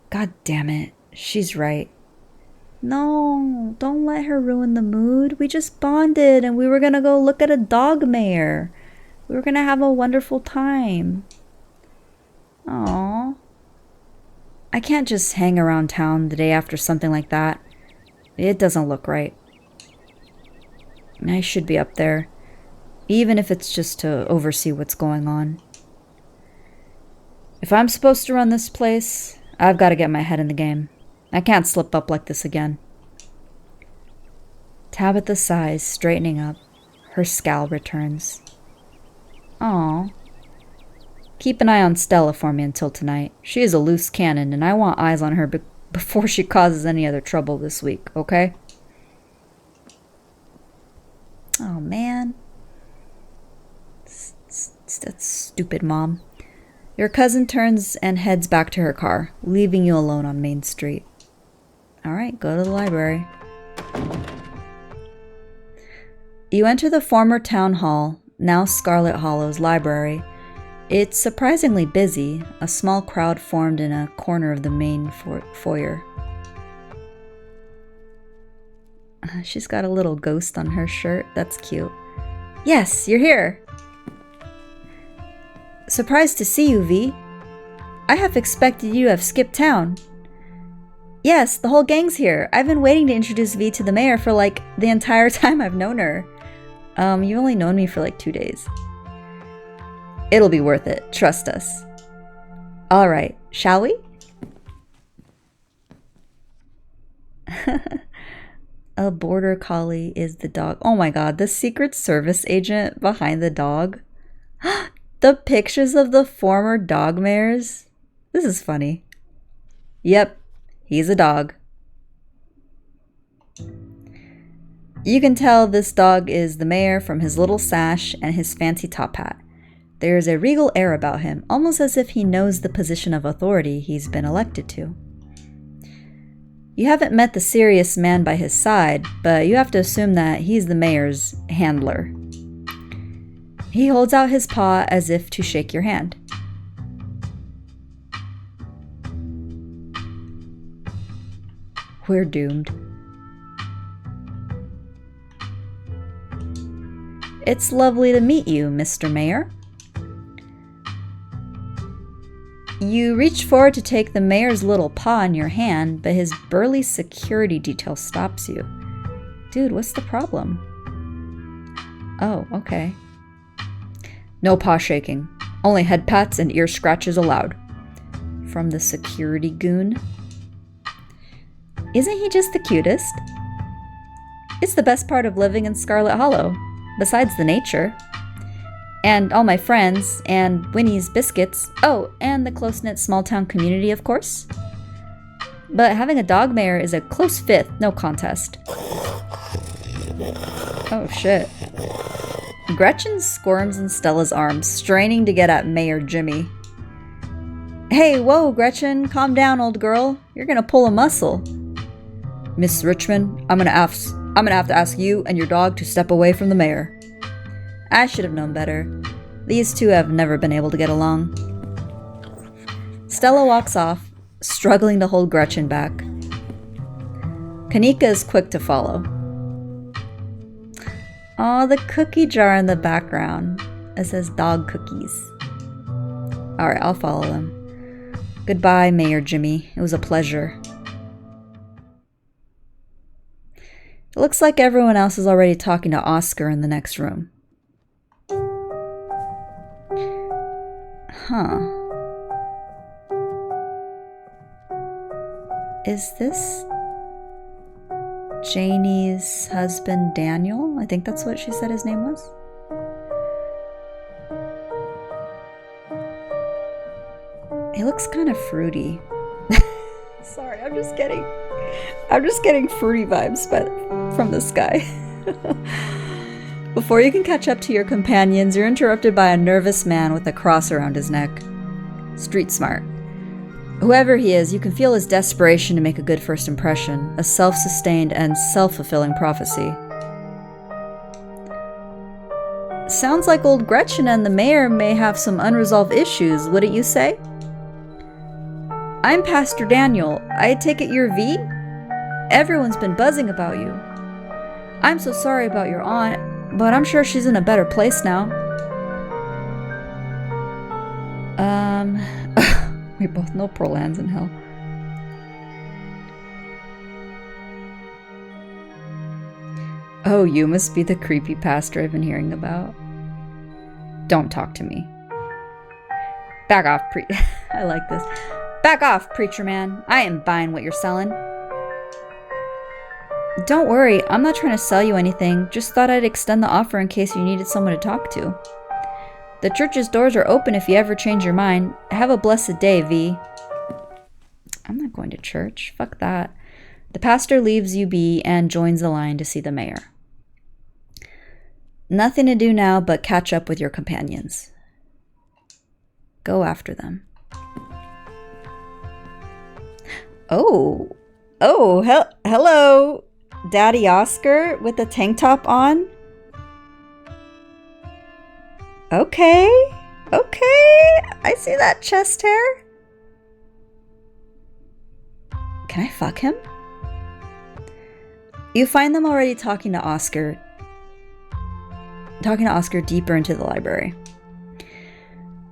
God damn it, she's right. No, don't let her ruin the mood. We just bonded and we were gonna go look at a dog mare. We were gonna have a wonderful time. Aww. I can't just hang around town the day after something like that. It doesn't look right. I should be up there, even if it's just to oversee what's going on. If I'm supposed to run this place, I've got to get my head in the game. I can't slip up like this again. Tabitha sighs, straightening up. Her scowl returns. Aw. Keep an eye on Stella for me until tonight. She is a loose cannon, and I want eyes on her before she causes any other trouble this week, okay? Oh, man. That's stupid, Mom. Your cousin turns and heads back to her car, leaving you alone on Main Street. Alright, go to the library. You enter the former town hall, now Scarlet Hollow's library. It's surprisingly busy, a small crowd formed in a corner of the main foyer. She's got a little ghost on her shirt. That's cute. Yes, you're here! Surprised to see you, V. I have expected you to have skipped town. Yes, the whole gang's here. I've been waiting to introduce V to the mayor for like the entire time I've known her. You've only known me for like 2 days. It'll be worth it, trust us. Alright, shall we? A border collie is the dog. Oh my god, the Secret Service agent behind the dog. The pictures of the former dog mayors. This is funny. Yep, he's a dog. You can tell this dog is the mayor from his little sash and his fancy top hat. There is a regal air about him, almost as if he knows the position of authority he's been elected to. You haven't met the serious man by his side, but you have to assume that he's the mayor's handler. He holds out his paw as if to shake your hand. We're doomed. It's lovely to meet you, Mr. Mayor. You reach forward to take the mayor's little paw in your hand, but his burly security detail stops you. Dude, what's the problem? Oh, okay. No paw shaking. Only head pats and ear scratches allowed. From the security goon. Isn't he just the cutest? It's the best part of living in Scarlet Hollow, besides the nature. And all my friends, and Winnie's biscuits. Oh, and the close-knit small-town community, of course. But having a dog mayor is a close fifth, no contest. Oh, shit. Gretchen squirms in Stella's arms, straining to get at Mayor Jimmy. Hey, whoa, Gretchen, calm down, old girl. You're gonna pull a muscle. Miss Richmond, I'm gonna have to ask you and your dog to step away from the mayor. I should have known better. These two have never been able to get along. Stella walks off, struggling to hold Gretchen back. Kanika is quick to follow. Aw, the cookie jar in the background. It says dog cookies. Alright, I'll follow them. Goodbye, Mayor Jimmy. It was a pleasure. It looks like everyone else is already talking to Oscar in the next room. Huh. Is this Janie's husband, Daniel. I think that's what she said his name was. He looks kind of fruity. Sorry, I'm just getting fruity vibes from this guy. Before you can catch up to your companions, you're interrupted by a nervous man with a cross around his neck. Street smart. Whoever he is, you can feel his desperation to make a good first impression, a self-sustained and self-fulfilling prophecy. Sounds like old Gretchen and the mayor may have some unresolved issues, wouldn't you say? I'm Pastor Daniel. I take it you're V? Everyone's been buzzing about you. I'm so sorry about your aunt, but I'm sure she's in a better place now. We both know Pearl Ann's in hell. Oh, you must be the creepy pastor I've been hearing about. Don't talk to me. Back off, I like this. Back off, preacher man. I am buying what you're selling. Don't worry, I'm not trying to sell you anything. Just thought I'd extend the offer in case you needed someone to talk to. The church's doors are open if you ever change your mind. Have a blessed day, V. I'm not going to church. Fuck that. The pastor leaves you be and joins the line to see the mayor. Nothing to do now but catch up with your companions. Go after them. Hello, Daddy Oscar with the tank top on. Okay, I see that chest hair. Can I fuck him? You find them already talking to Oscar deeper into the library.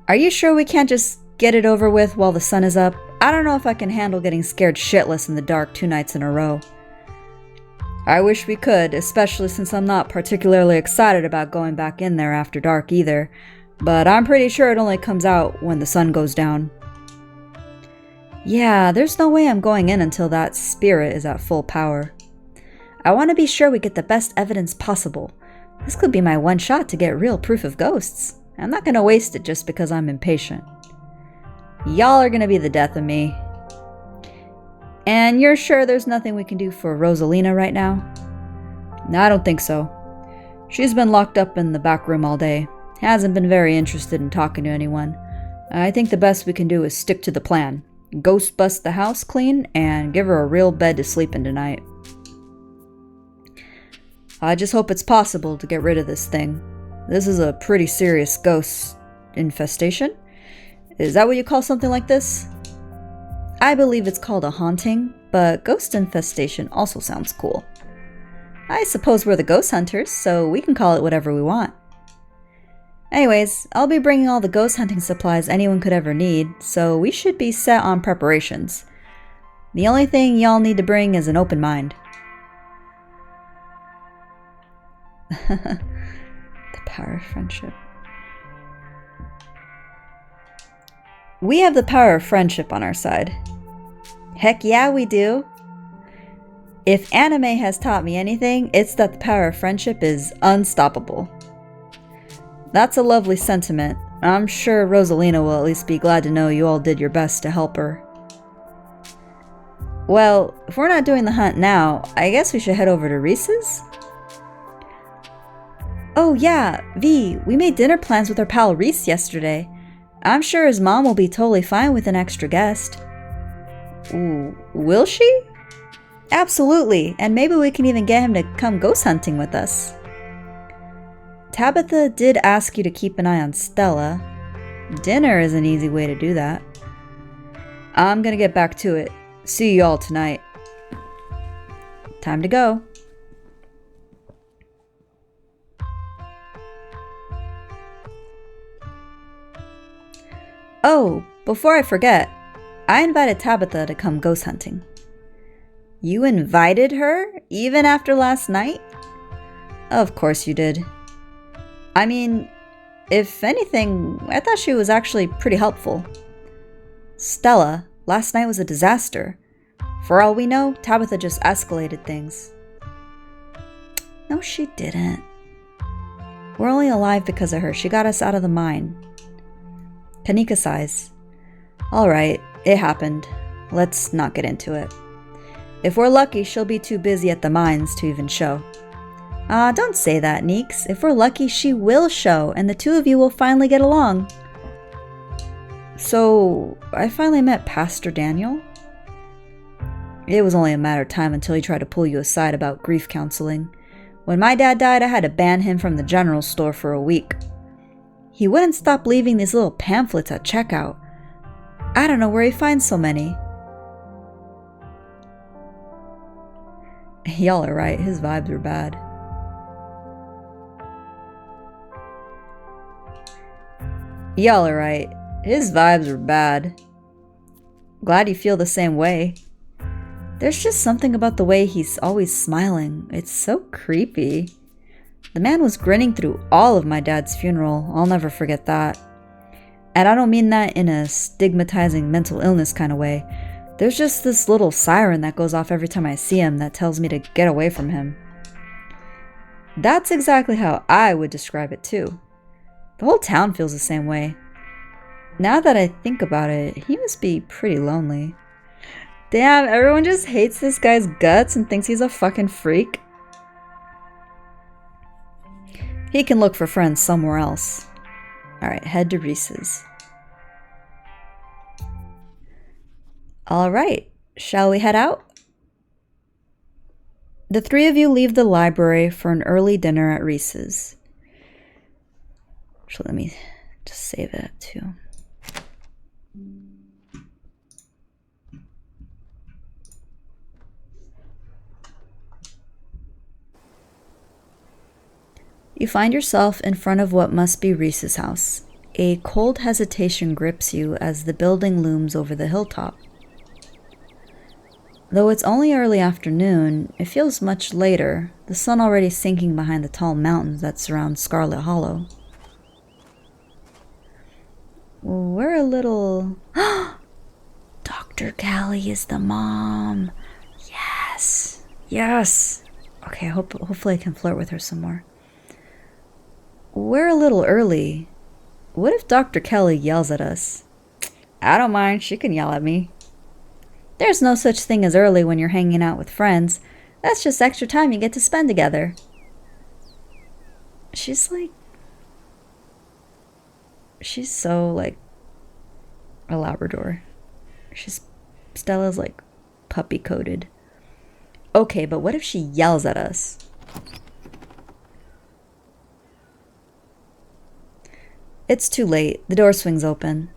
Are you sure we can't just get it over with while the sun is up? I don't know if I can handle getting scared shitless in the dark 2 nights in a row. I wish we could, especially since I'm not particularly excited about going back in there after dark either, but I'm pretty sure it only comes out when the sun goes down. Yeah, there's no way I'm going in until that spirit is at full power. I want to be sure we get the best evidence possible. This could be my one shot to get real proof of ghosts. I'm not going to waste it just because I'm impatient. Y'all are going to be the death of me. And you're sure there's nothing we can do for Rosalina right now? No, I don't think so. She's been locked up in the back room all day. Hasn't been very interested in talking to anyone. I think the best we can do is stick to the plan. Ghost bust the house clean and give her a real bed to sleep in tonight. I just hope it's possible to get rid of this thing. This is a pretty serious ghost infestation. Is that what you call something like this? I believe it's called a haunting, but ghost infestation also sounds cool. I suppose we're the ghost hunters, so we can call it whatever we want. Anyways, I'll be bringing all the ghost hunting supplies anyone could ever need, so we should be set on preparations. The only thing y'all need to bring is an open mind. The power of friendship. We have the power of friendship on our side. Heck yeah, we do. If anime has taught me anything, it's that the power of friendship is unstoppable. That's a lovely sentiment. I'm sure Rosalina will at least be glad to know you all did your best to help her. Well, if we're not doing the hunt now, I guess we should head over to Reese's? Oh yeah, V, we made dinner plans with our pal Reese yesterday. I'm sure his mom will be totally fine with an extra guest. Ooh, will she? Absolutely, and maybe we can even get him to come ghost hunting with us. Tabitha did ask you to keep an eye on Stella. Dinner is an easy way to do that. I'm gonna get back to it. See you all tonight. Time to go. Oh, before I forget, I invited Tabitha to come ghost hunting. You invited her, even after last night? Of course you did. I mean, if anything, I thought she was actually pretty helpful. Stella, last night was a disaster. For all we know, Tabitha just escalated things. No, she didn't. We're only alive because of her. She got us out of the mine. Kanika sighs. Alright, it happened. Let's not get into it. If we're lucky, she'll be too busy at the mines to even show. Don't say that, Neeks. If we're lucky, she will show, and the two of you will finally get along. So, I finally met Pastor Daniel? It was only a matter of time until he tried to pull you aside about grief counseling. When my dad died, I had to ban him from the general store for a week. He wouldn't stop leaving these little pamphlets at checkout. I don't know where he finds so many. Y'all are right, his vibes are bad. Y'all are right, his vibes are bad. Glad you feel the same way. There's just something about the way he's always smiling. It's so creepy. The man was grinning through all of my dad's funeral. I'll never forget that. And I don't mean that in a stigmatizing mental illness kind of way. There's just this little siren that goes off every time I see him that tells me to get away from him. That's exactly how I would describe it too. The whole town feels the same way. Now that I think about it, he must be pretty lonely. Damn, everyone just hates this guy's guts and thinks he's a fucking freak. He can look for friends somewhere else. Alright, head to Reese's. Alright, shall we head out? The three of you leave the library for an early dinner at Reese's. So let me just save that too. You find yourself in front of what must be Reese's house. A cold hesitation grips you as the building looms over the hilltop. Though it's only early afternoon, it feels much later, the sun already sinking behind the tall mountains that surround Scarlet Hollow. We're a little... Dr. Callie is the mom. Yes. Yes. Okay, hopefully I can flirt with her some more. We're a little early. What if Dr. Kelly yells at us? I don't mind, she can yell at me. There's no such thing as early when you're hanging out with friends. That's just extra time you get to spend together. She's so like a Labrador. Stella's like puppy coated. Okay, but what if she yells at us? It's too late. The door swings open.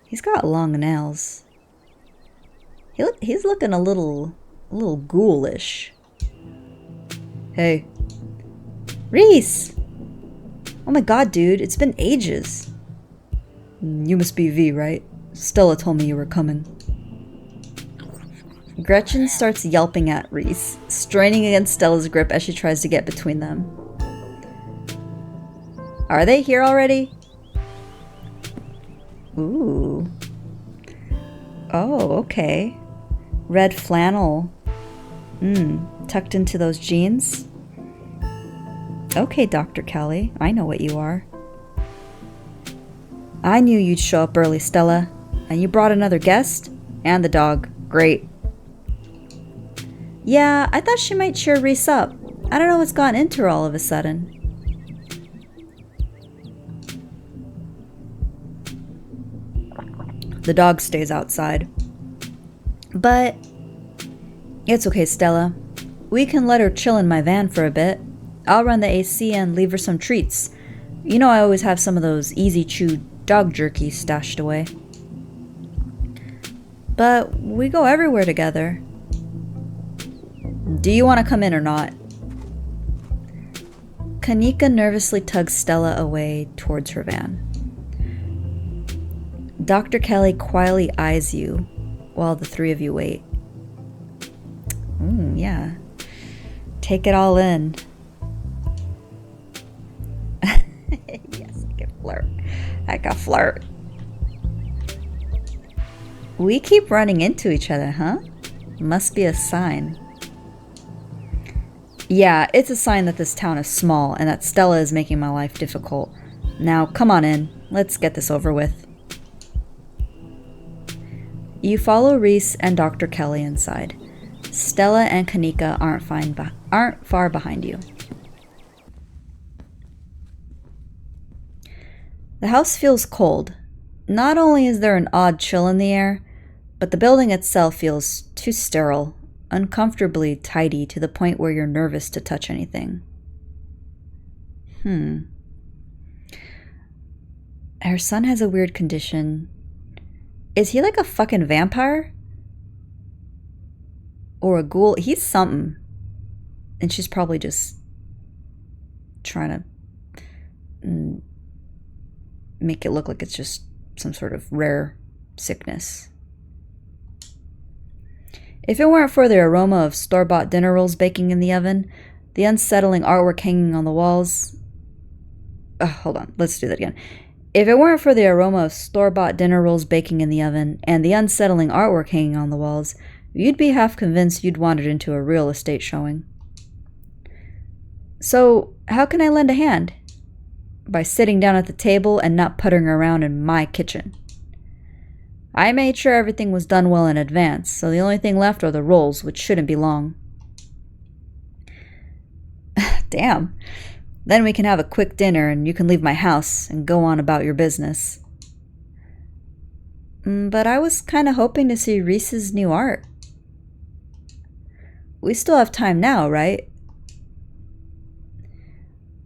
He's got long nails. He's looking a little ghoulish. Hey. Reese! Oh my god, dude. It's been ages. You must be V, right? Stella told me you were coming. Gretchen starts yelping at Reese, straining against Stella's grip as she tries to get between them. Are they here already? Ooh. Oh, okay. Red flannel. Tucked into those jeans? Okay, Dr. Kelly. I know what you are. I knew you'd show up early, Stella. And you brought another guest? And the dog. Great. Yeah, I thought she might cheer Reese up. I don't know what's gotten into her all of a sudden. The dog stays outside. But it's okay, Stella. We can let her chill in my van for a bit. I'll run the AC and leave her some treats. You know I always have some of those easy chew dog jerky stashed away. But we go everywhere together. Do you want to come in or not? Kanika nervously tugs Stella away towards her van. Dr. Kelly quietly eyes you while the three of you wait. Yeah. Take it all in. Yes, I can flirt. I can flirt. We keep running into each other, huh? Must be a sign. Yeah, it's a sign that this town is small and that Stella is making my life difficult. Now, come on in. Let's get this over with. You follow Reese and Dr. Kelly inside. Stella and Kanika aren't far behind you. The house feels cold. Not only is there an odd chill in the air, but the building itself feels too sterile, uncomfortably tidy to the point where you're nervous to touch anything. Her son has a weird condition. Is he like a fucking vampire? Or a ghoul? He's something. And she's probably just trying to make it look like it's just some sort of rare sickness. If it weren't for the aroma of store-bought dinner rolls baking in the oven, the unsettling artwork hanging on the walls... hold on, let's do that again. If it weren't for the aroma of store-bought dinner rolls baking in the oven and the unsettling artwork hanging on the walls, you'd be half convinced you'd wandered into a real estate showing. So, how can I lend a hand? By sitting down at the table and not puttering around in my kitchen. I made sure everything was done well in advance, so the only thing left are the rolls, which shouldn't be long. Damn. Then we can have a quick dinner and you can leave my house and go on about your business. But I was kind of hoping to see Reese's new art. We still have time now, right?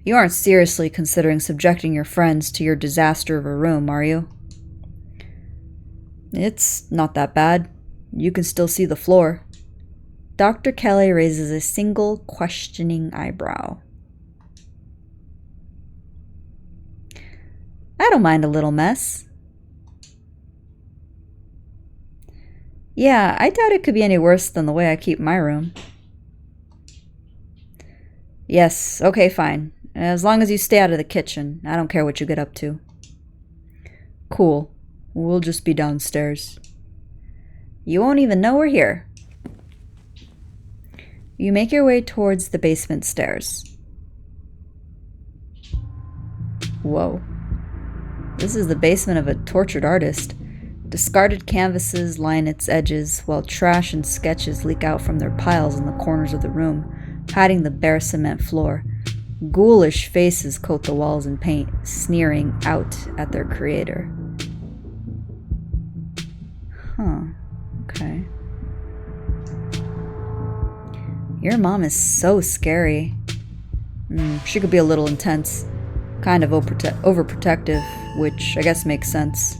You aren't seriously considering subjecting your friends to your disaster of a room, are you? It's not that bad. You can still see the floor. Dr. Kelly raises a single questioning eyebrow. I don't mind a little mess. Yeah, I doubt it could be any worse than the way I keep my room. Yes, okay, fine. As long as you stay out of the kitchen. I don't care what you get up to. Cool. We'll just be downstairs. You won't even know we're here. You make your way towards the basement stairs. Whoa. This is the basement of a tortured artist. Discarded canvases line its edges, while trash and sketches leak out from their piles in the corners of the room, hiding the bare cement floor. Ghoulish faces coat the walls in paint, sneering out at their creator. Huh. Okay. Your mom is so scary. She could be a little intense. Kind of overprotective, which I guess makes sense.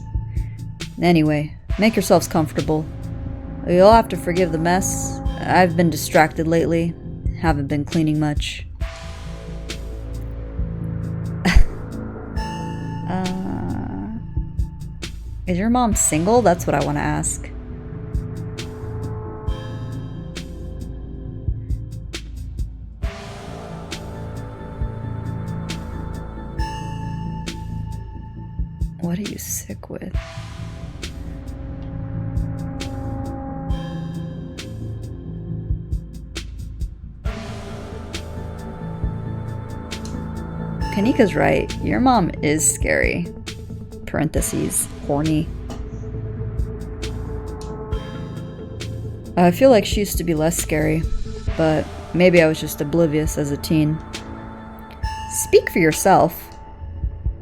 Anyway, make yourselves comfortable. You'll have to forgive the mess. I've been distracted lately. Haven't been cleaning much. Is your mom single? That's what I want to ask. What are you sick with? Kanika's right. Your mom is scary. Parentheses, horny. I feel like she used to be less scary, but maybe I was just oblivious as a teen. Speak for yourself.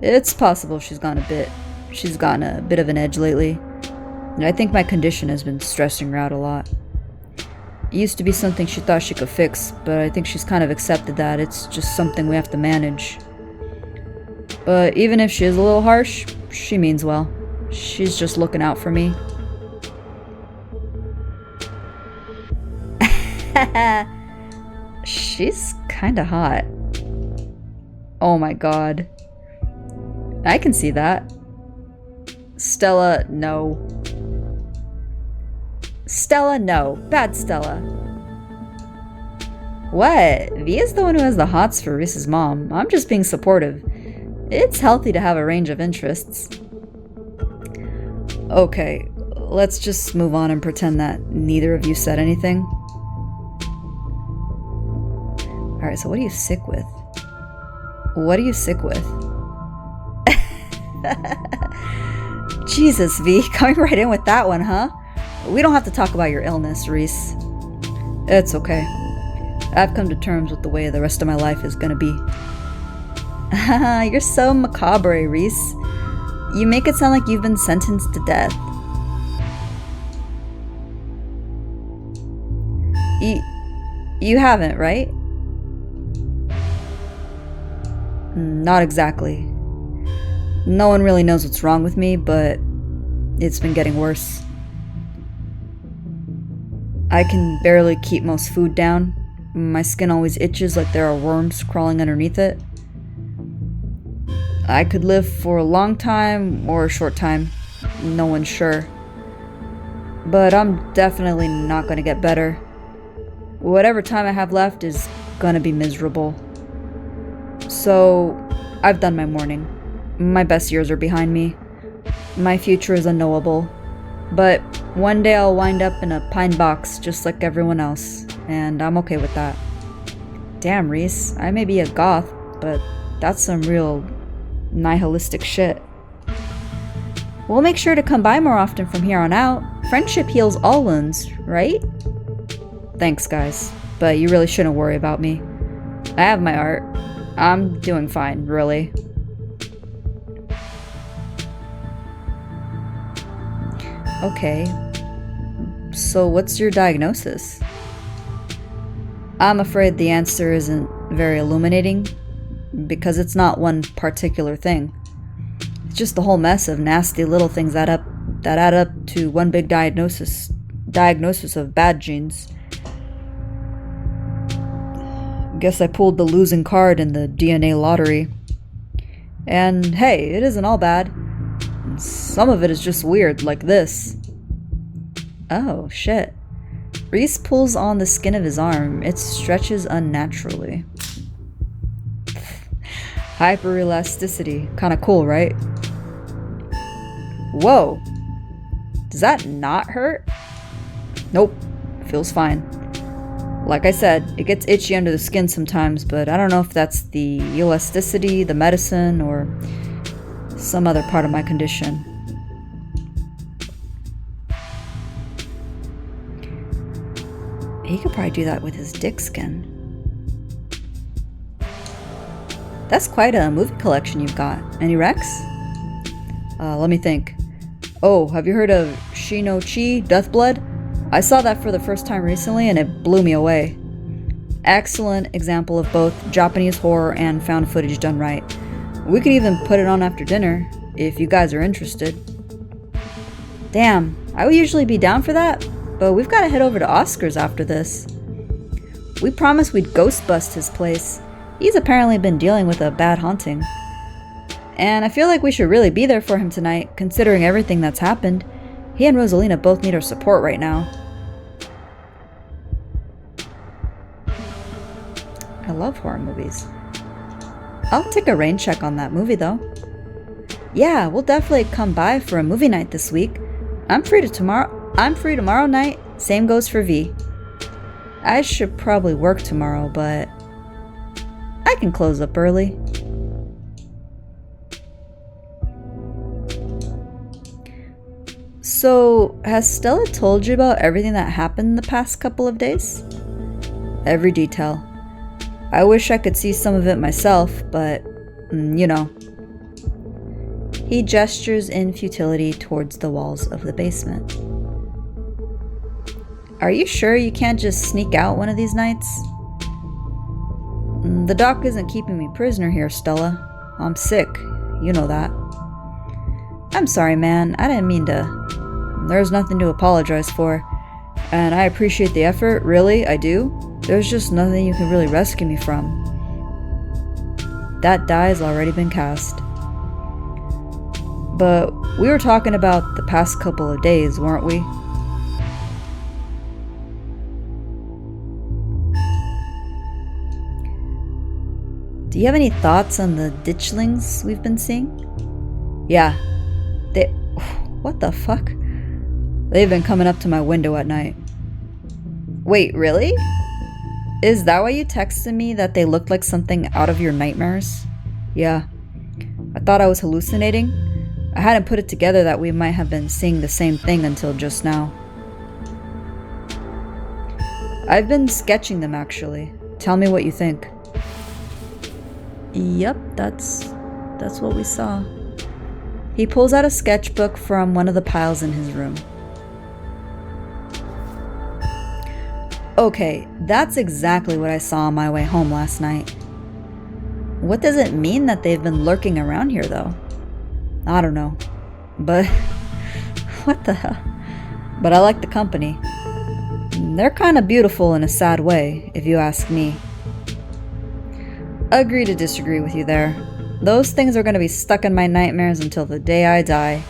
It's possible she's gone a bit of an edge lately. And I think my condition has been stressing her out a lot. It used to be something she thought she could fix, but I think she's kind of accepted that it's just something we have to manage. But even if she is a little harsh, she means well. She's just looking out for me. She's kinda hot. Oh my god. I can see that. Stella, no. Stella, no. Bad Stella. What? Via's the one who has the hots for Reese's mom. I'm just being supportive. It's healthy to have a range of interests. Okay, let's just move on and pretend that neither of you said anything. Alright, so what are you sick with? What are you sick with? Jesus, V, coming right in with that one, huh? We don't have to talk about your illness, Reese. It's okay. I've come to terms with the way the rest of my life is gonna be. You're so macabre, Reese. You make it sound like you've been sentenced to death. You haven't, right? Not exactly. No one really knows what's wrong with me, but it's been getting worse. I can barely keep most food down. My skin always itches like there are worms crawling underneath it. I could live for a long time or a short time. No one's sure. But I'm definitely not going to get better. Whatever time I have left is going to be miserable. So, I've done my mourning. My best years are behind me. My future is unknowable. But one day I'll wind up in a pine box just like everyone else, and I'm okay with that. Damn, Reese, I may be a goth, but that's some real nihilistic shit. We'll make sure to come by more often from here on out. Friendship heals all wounds, right? Thanks, guys, but you really shouldn't worry about me. I have my art. I'm doing fine, really. Okay, so what's your diagnosis? I'm afraid the answer isn't very illuminating, because it's not one particular thing. It's just the whole mess of nasty little things that add up to one big diagnosis of bad genes. Guess I pulled the losing card in the DNA lottery. And hey, it isn't all bad. Some of it is just weird, like this. Oh, shit. Reese pulls on the skin of his arm. It stretches unnaturally. Hyperelasticity. Kinda cool, right? Whoa. Does that not hurt? Nope. Feels fine. Like I said, it gets itchy under the skin sometimes, but I don't know if that's the elasticity, the medicine, or some other part of my condition. He could probably do that with his dick skin. That's quite a movie collection you've got. Any recs? Let me think. Oh, have you heard of Shi-no-Chi, Deathblood? I saw that for the first time recently and it blew me away. Excellent example of both Japanese horror and found footage done right. We could even put it on after dinner, if you guys are interested. Damn, I would usually be down for that, but we've got to head over to Oscar's after this. We promised we'd ghost bust his place. He's apparently been dealing with a bad haunting. And I feel like we should really be there for him tonight, considering everything that's happened. He and Rosalina both need our support right now. I love horror movies. I'll take a rain check on that movie, though. Yeah, we'll definitely come by for a movie night this week. I'm free tomorrow night. Same goes for V. I should probably work tomorrow, but I can close up early. So, has Stella told you about everything that happened the past couple of days? Every detail. I wish I could see some of it myself, but, you know. He gestures in futility towards the walls of the basement. Are you sure you can't just sneak out one of these nights? The doc isn't keeping me prisoner here, Stella. I'm sick. You know that. I'm sorry, man. I didn't mean to. There's nothing to apologize for. And I appreciate the effort, really, I do. There's just nothing you can really rescue me from. That die has already been cast. But we were talking about the past couple of days, weren't we? Do you have any thoughts on the ditchlings we've been seeing? Yeah. What the fuck? They've been coming up to my window at night. Wait, really? Is that why you texted me that they looked like something out of your nightmares? Yeah. I thought I was hallucinating. I hadn't put it together that we might have been seeing the same thing until just now. I've been sketching them, actually. Tell me what you think. Yep, that's what we saw. He pulls out a sketchbook from one of the piles in his room. Okay, that's exactly what I saw on my way home last night. What does it mean that they've been lurking around here, though? I don't know. But what the hell? But I like the company. They're kind of beautiful in a sad way, if you ask me. Agree to disagree with you there. Those things are going to be stuck in my nightmares until the day I die.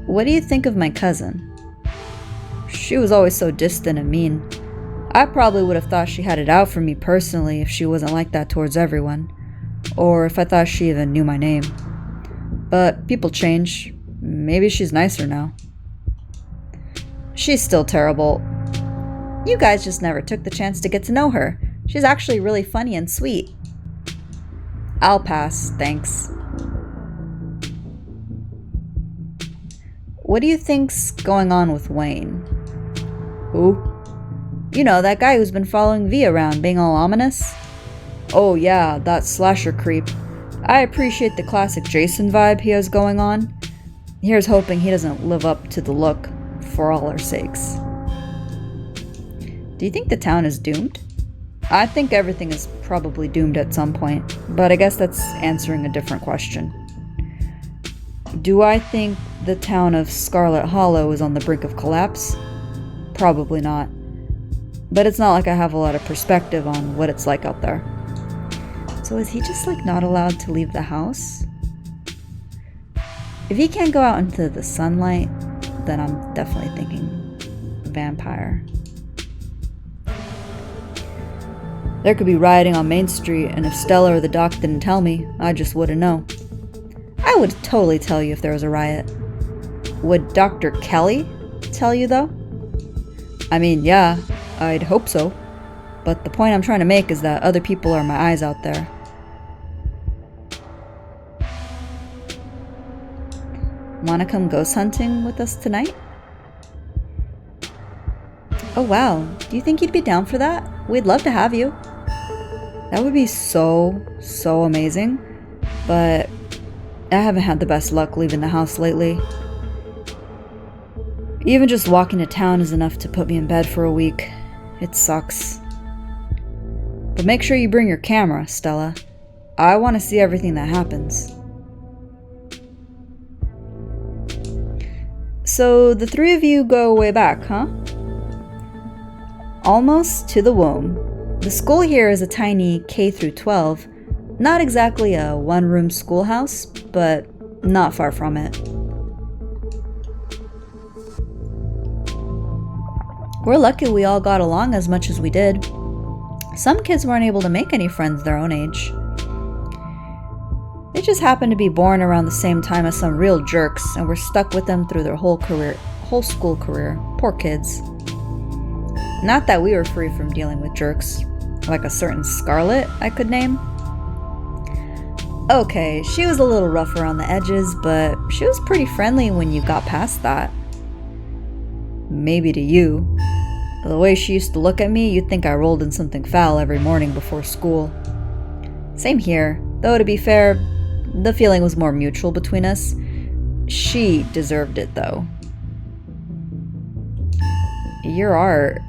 What do you think of my cousin? She was always so distant and mean. I probably would have thought she had it out for me personally if she wasn't like that towards everyone. Or if I thought she even knew my name. But people change. Maybe she's nicer now. She's still terrible. You guys just never took the chance to get to know her. She's actually really funny and sweet. I'll pass, thanks. What do you think's going on with Wayne? Who? You know, that guy who's been following V around, being all ominous? Oh yeah, that slasher creep. I appreciate the classic Jason vibe he has going on. Here's hoping he doesn't live up to the look, for all our sakes. Do you think the town is doomed? I think everything is probably doomed at some point, but I guess that's answering a different question. Do I think the town of Scarlet Hollow is on the brink of collapse? Probably not. But it's not like I have a lot of perspective on what it's like out there. So is he just like not allowed to leave the house? If he can't go out into the sunlight, then I'm definitely thinking vampire. There could be rioting on Main Street, and if Stella or the doc didn't tell me, I just wouldn't know. I would totally tell you if there was a riot. Would Dr. Kelly tell you, though? I mean, yeah, I'd hope so. But the point I'm trying to make is that other people are my eyes out there. Wanna come ghost hunting with us tonight? Oh wow, do you think you'd be down for that? We'd love to have you. That would be so amazing, but I haven't had the best luck leaving the house lately. Even just walking to town is enough to put me in bed for a week. It sucks. But make sure you bring your camera, Stella. I want to see everything that happens. So the three of you go way back, huh? Almost to the womb. The school here is a tiny K through 12. Not exactly a one-room schoolhouse, but not far from it. We're lucky we all got along as much as we did. Some kids weren't able to make any friends their own age. They just happened to be born around the same time as some real jerks and were stuck with them through their whole school career. Poor kids. Not that we were free from dealing with jerks, like a certain Scarlet I could name. Okay, she was a little rough around the edges, but she was pretty friendly when you got past that. Maybe to you. The way she used to look at me, you'd think I rolled in something foul every morning before school. Same here, though to be fair, the feeling was more mutual between us. She deserved it, though. Your art.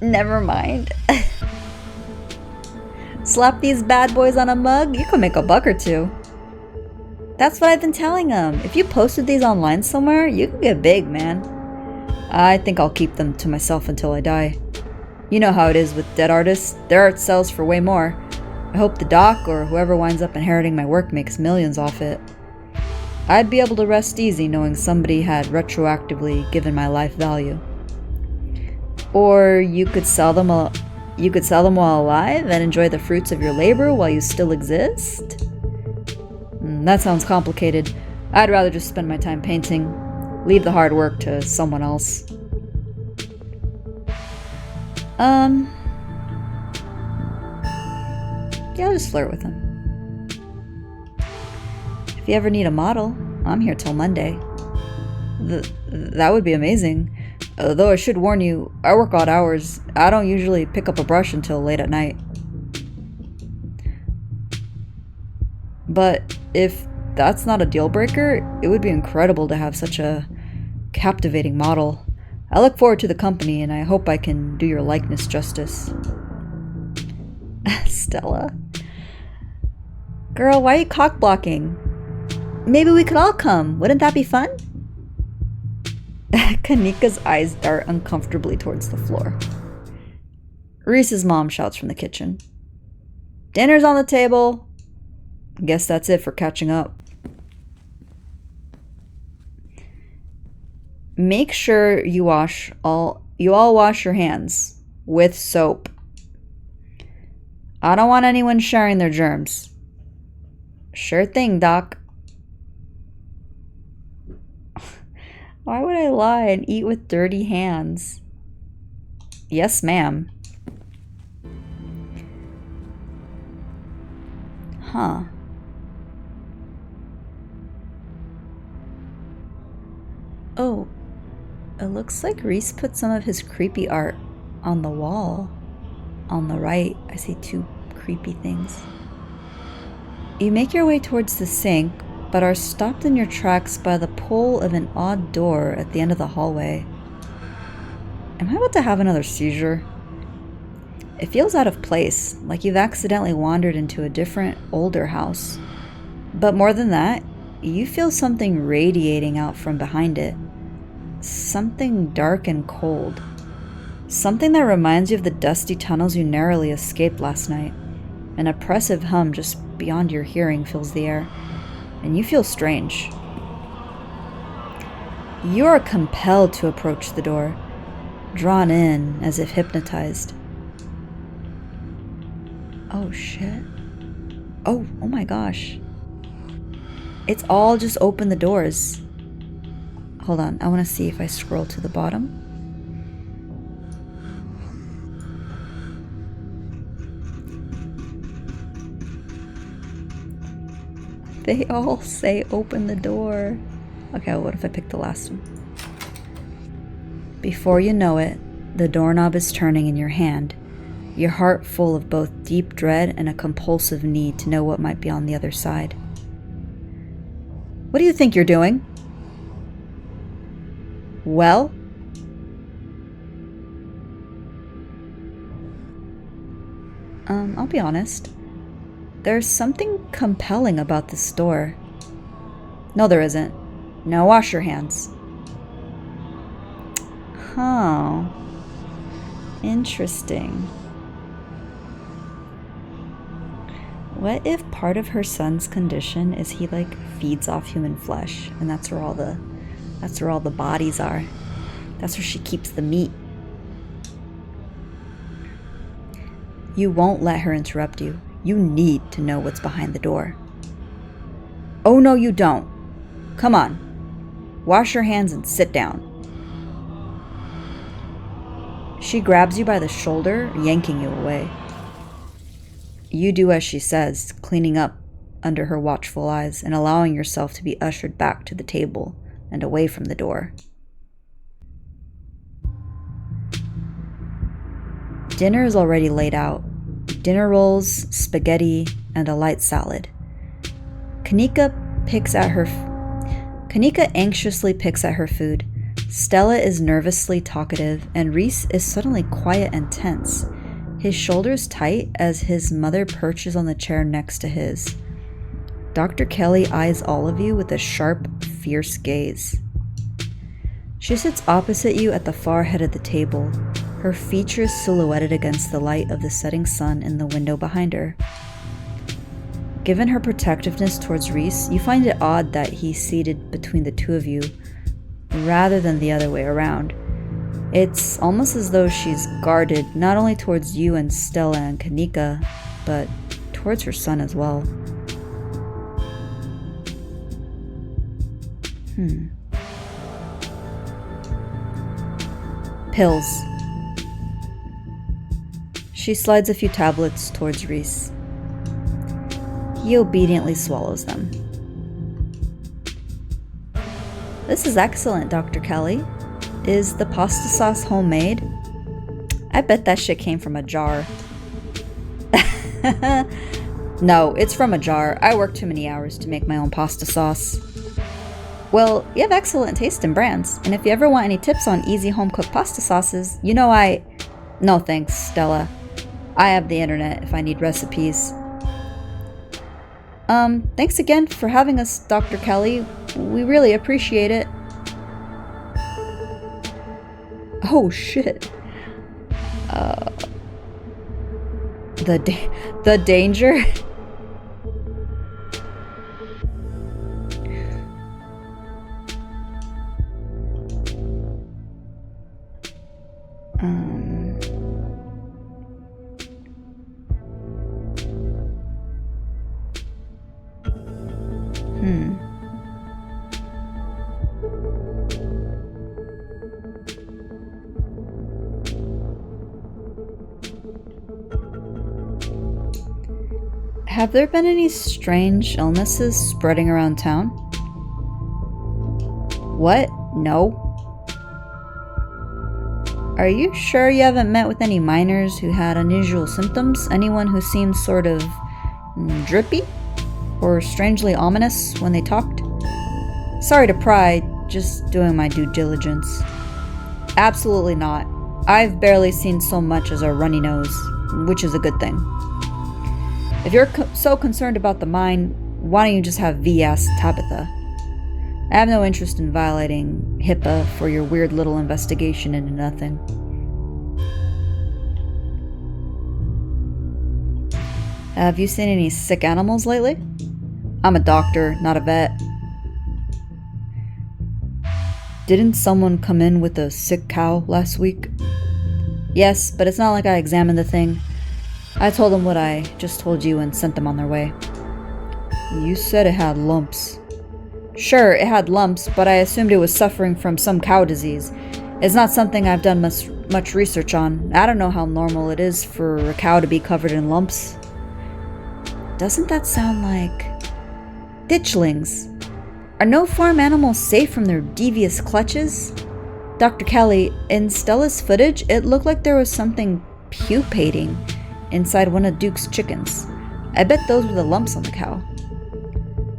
Never mind. Slap these bad boys on a mug, you could make $1 or $2. That's what I've been telling them. If you posted these online somewhere, you could get big, man. I think I'll keep them to myself until I die. You know how it is with dead artists. Their art sells for way more. I hope the doc or whoever winds up inheriting my work makes millions off it. I'd be able to rest easy knowing somebody had retroactively given my life value. Or you could sell them while alive and enjoy the fruits of your labor while you still exist? That sounds complicated. I'd rather just spend my time painting. Leave the hard work to someone else. Yeah, I'll just flirt with him. If you ever need a model, I'm here till Monday. That would be amazing. Though I should warn you, I work odd hours. I don't usually pick up a brush until late at night. But if that's not a deal breaker, it would be incredible to have such a captivating model. I look forward to the company, and I hope I can do your likeness justice. Stella. Girl, why are you cock-blocking? Maybe we could all come. Wouldn't that be fun? Kanika's eyes dart uncomfortably towards the floor. Reese's mom shouts from the kitchen. Dinner's on the table. Guess that's it for catching up. Make sure you all wash your hands with soap. I don't want anyone sharing their germs. Sure thing, Doc. Why would I lie and eat with dirty hands? Yes, ma'am. Huh. Oh, it looks like Reese put some of his creepy art on the wall. On the right, I see two creepy things. You make your way towards the sink, but are stopped in your tracks by the pull of an odd door at the end of the hallway. Am I about to have another seizure? It feels out of place, like you've accidentally wandered into a different, older house. But more than that, you feel something radiating out from behind it. Something dark and cold. Something that reminds you of the dusty tunnels you narrowly escaped last night. An oppressive hum just beyond your hearing fills the air, and you feel strange. You are compelled to approach the door, drawn in as if hypnotized. Oh shit. Oh my gosh. It's all just open the doors. Hold on, I want to see if I scroll to the bottom. They all say open the door. Okay, well, what if I pick the last one? Before you know it, the doorknob is turning in your hand, your heart full of both deep dread and a compulsive need to know what might be on the other side. What do you think you're doing? Well? I'll be honest. There's something compelling about this door. No, there isn't. Now wash your hands. Huh. Interesting. What if part of her son's condition is he feeds off human flesh, and that's where all the bodies are. That's where she keeps the meat. You won't let her interrupt you. You need to know what's behind the door. Oh no, you don't. Come on. Wash your hands and sit down. She grabs you by the shoulder, yanking you away. You do as she says, cleaning up under her watchful eyes and allowing yourself to be ushered back to the table and away from the door. Dinner is already laid out. Dinner rolls, spaghetti, and a light salad. Kanika anxiously picks at her food. Stella is nervously talkative, and Reese is suddenly quiet and tense, his shoulders tight as his mother perches on the chair next to his. Dr. Kelly eyes all of you with a sharp, fierce gaze. She sits opposite you at the far head of the table, her features silhouetted against the light of the setting sun in the window behind her. Given her protectiveness towards Reese, you find it odd that he's seated between the two of you, rather than the other way around. It's almost as though she's guarded not only towards you and Stella and Kanika, but towards her son as well. Pills. She slides a few tablets towards Reese. He obediently swallows them. This is excellent, Dr. Kelly. Is the pasta sauce homemade? I bet that shit came from a jar. No, it's from a jar. I work too many hours to make my own pasta sauce. Well, you have excellent taste in brands, and if you ever want any tips on easy home-cooked pasta sauces, you know No thanks, Stella. I have the internet if I need recipes. Thanks again for having us, Dr. Kelly. We really appreciate it. Oh, shit. The danger? Have there been any strange illnesses spreading around town? What? No. Are you sure you haven't met with any miners who had unusual symptoms? Anyone who seemed sort of drippy? Or strangely ominous when they talked? Sorry to pry, just doing my due diligence. Absolutely not. I've barely seen so much as a runny nose, which is a good thing. If you're so concerned about the mine, why don't you just have V ask Tabitha? I have no interest in violating HIPAA for your weird little investigation into nothing. Have you seen any sick animals lately? I'm a doctor, not a vet. Didn't someone come in with a sick cow last week? Yes, but it's not like I examined the thing. I told them what I just told you and sent them on their way. You said it had lumps. Sure, it had lumps, but I assumed it was suffering from some cow disease. It's not something I've done much research on. I don't know how normal it is for a cow to be covered in lumps. Doesn't that sound like... ditchlings? Are no farm animals safe from their devious clutches? Dr. Kelly, in Stella's footage, it looked like there was something pupating inside one of Duke's chickens. I bet those were the lumps on the cow.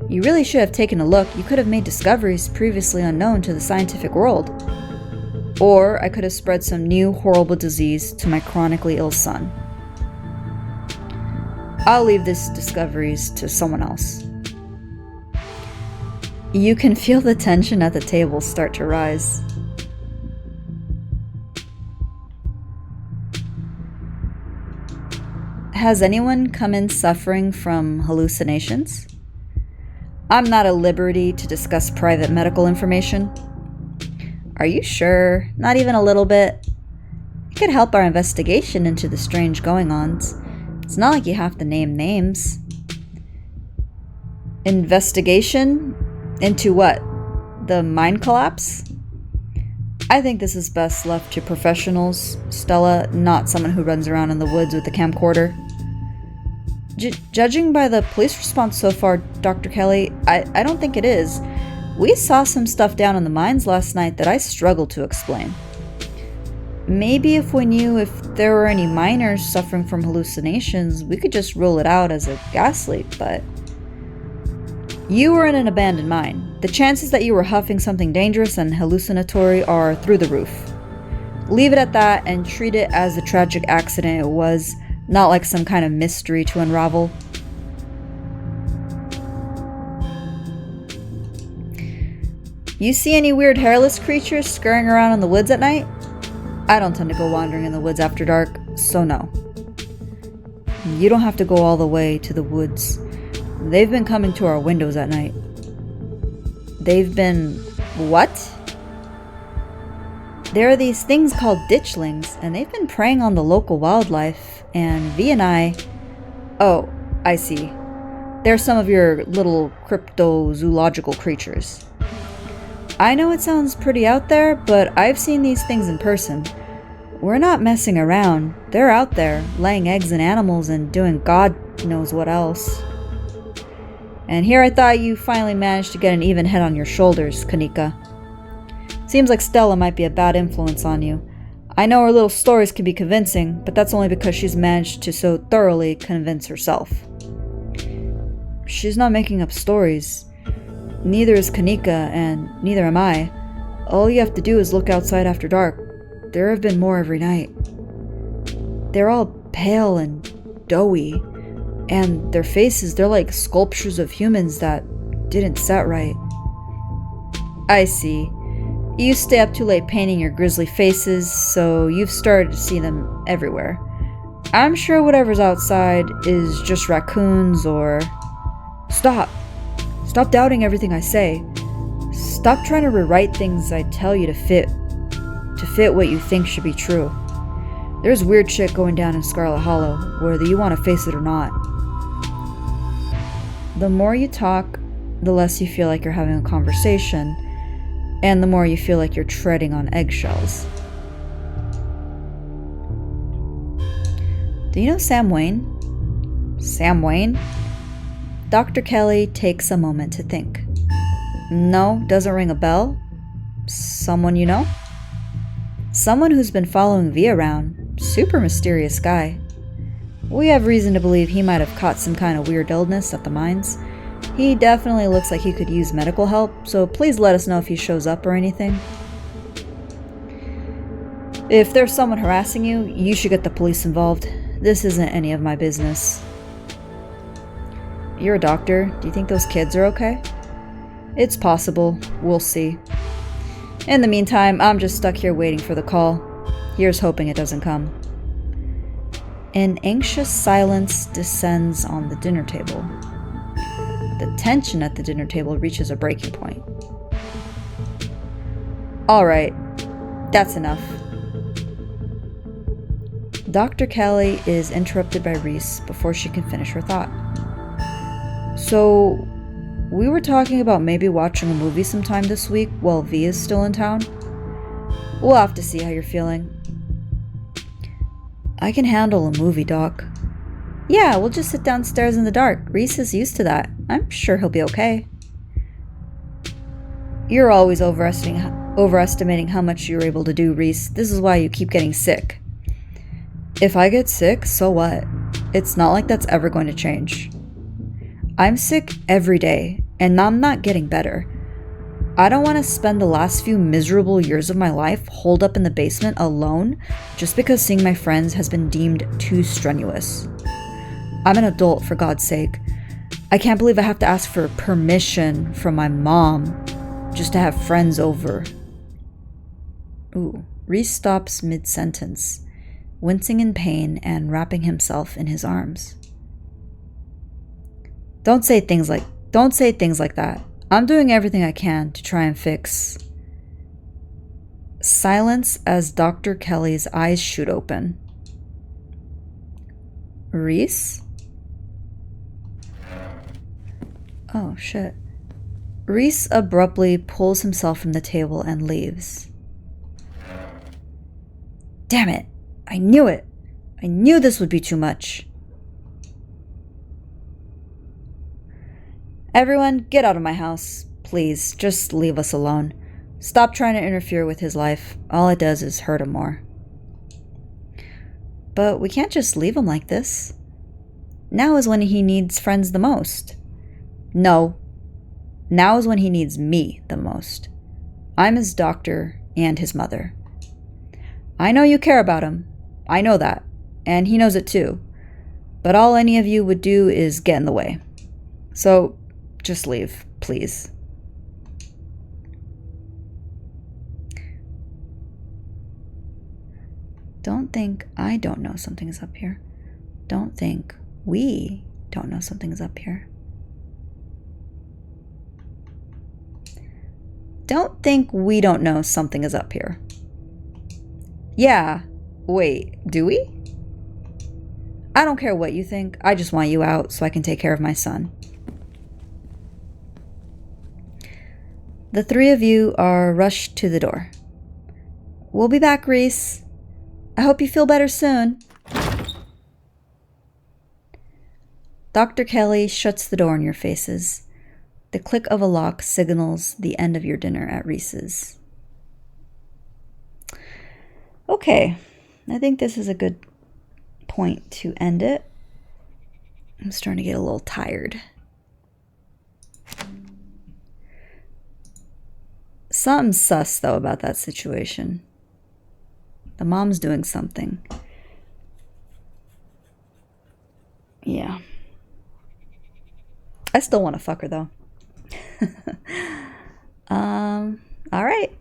You really should have taken a look. You could have made discoveries previously unknown to the scientific world. Or I could have spread some new horrible disease to my chronically ill son. I'll leave these discoveries to someone else. You can feel the tension at the table start to rise. Has anyone come in suffering from hallucinations? I'm not at liberty to discuss private medical information. Are you sure? Not even a little bit? It could help our investigation into the strange going-ons. It's not like you have to name names. Investigation? Into what? The mine collapse? I think this is best left to professionals, Stella, not someone who runs around in the woods with a camcorder. Judging by the police response so far, Dr. Kelly, I don't think it is. We saw some stuff down in the mines last night that I struggled to explain. Maybe if we knew if there were any miners suffering from hallucinations, we could just rule it out as a gas leak, but... You were in an abandoned mine. The chances that you were huffing something dangerous and hallucinatory are through the roof. Leave it at that and treat it as the tragic accident it was, not like some kind of mystery to unravel. You see any weird hairless creatures scurrying around in the woods at night? I don't tend to go wandering in the woods after dark, so no. You don't have to go all the way to the woods. They've been coming to our windows at night. They've been... what? There are these things called ditchlings, and they've been preying on the local wildlife, and V and I... Oh, I see. They're some of your little cryptozoological creatures. I know it sounds pretty out there, but I've seen these things in person. We're not messing around. They're out there, laying eggs in animals and doing God knows what else. And here I thought you finally managed to get an even head on your shoulders, Kanika. Seems like Stella might be a bad influence on you. I know her little stories can be convincing, but that's only because she's managed to so thoroughly convince herself. She's not making up stories. Neither is Kanika, and neither am I. All you have to do is look outside after dark. There have been more every night. They're all pale and doughy, and their faces, they're like sculptures of humans that didn't set right. I see. You stay up too late painting your grisly faces, so you've started to see them everywhere. I'm sure whatever's outside is just raccoons or... Stop! Stop doubting everything I say. Stop trying to rewrite things I tell you to fit what you think should be true. There's weird shit going down in Scarlet Hollow, whether you want to face it or not. The more you talk, the less you feel like you're having a conversation, and the more you feel like you're treading on eggshells. Do you know Sam Wayne? Sam Wayne? Dr. Kelly takes a moment to think. No, doesn't ring a bell? Someone you know? Someone who's been following V around. Super mysterious guy. We have reason to believe he might have caught some kind of weird illness at the mines. He definitely looks like he could use medical help, so please let us know if he shows up or anything. If there's someone harassing you, you should get the police involved. This isn't any of my business. You're a doctor. Do you think those kids are okay? It's possible. We'll see. In the meantime, I'm just stuck here waiting for the call. Here's hoping it doesn't come. An anxious silence descends on the dinner table. The tension at the dinner table reaches a breaking point. Alright, that's enough. Dr. Kelly is interrupted by Reese before she can finish her thought. So, we were talking about maybe watching a movie sometime this week while V is still in town. We'll have to see how you're feeling. I can handle a movie, Doc. Yeah, we'll just sit downstairs in the dark. Reese is used to that. I'm sure he'll be okay. You're always overestimating how much you're able to do, Reese. This is why you keep getting sick. If I get sick, so what? It's not like that's ever going to change. I'm sick every day, and I'm not getting better. I don't want to spend the last few miserable years of my life holed up in the basement alone just because seeing my friends has been deemed too strenuous. I'm an adult, for God's sake. I can't believe I have to ask for permission from my mom just to have friends over. Ooh, Reese stops mid-sentence, wincing in pain and wrapping himself in his arms. Don't say things like that. I'm doing everything I can to try and fix. Silence as Dr. Kelly's eyes shoot open. Reese? Oh, shit. Reese abruptly pulls himself from the table and leaves. Damn it! I knew it! I knew this would be too much. Everyone, get out of my house. Please, just leave us alone. Stop trying to interfere with his life. All it does is hurt him more. But we can't just leave him like this. Now is when he needs friends the most. No. Now is when he needs me the most. I'm his doctor and his mother. I know you care about him. I know that. And he knows it too. But all any of you would do is get in the way. So, just leave, please. Don't think I don't know something is up here. Don't think we don't know something is up here. Don't think we don't know something is up here. Yeah, wait, do we? I don't care what you think. I just want you out so I can take care of my son. The three of you are rushed to the door. We'll be back, Reese. I hope you feel better soon. Dr. Kelly shuts the door in your faces. The click of a lock signals the end of your dinner at Reese's. Okay, I think this is a good point to end it. I'm starting to get a little tired. Something's sus, though, about that situation. The mom's doing something. Yeah. I still want to fuck her, though. All right.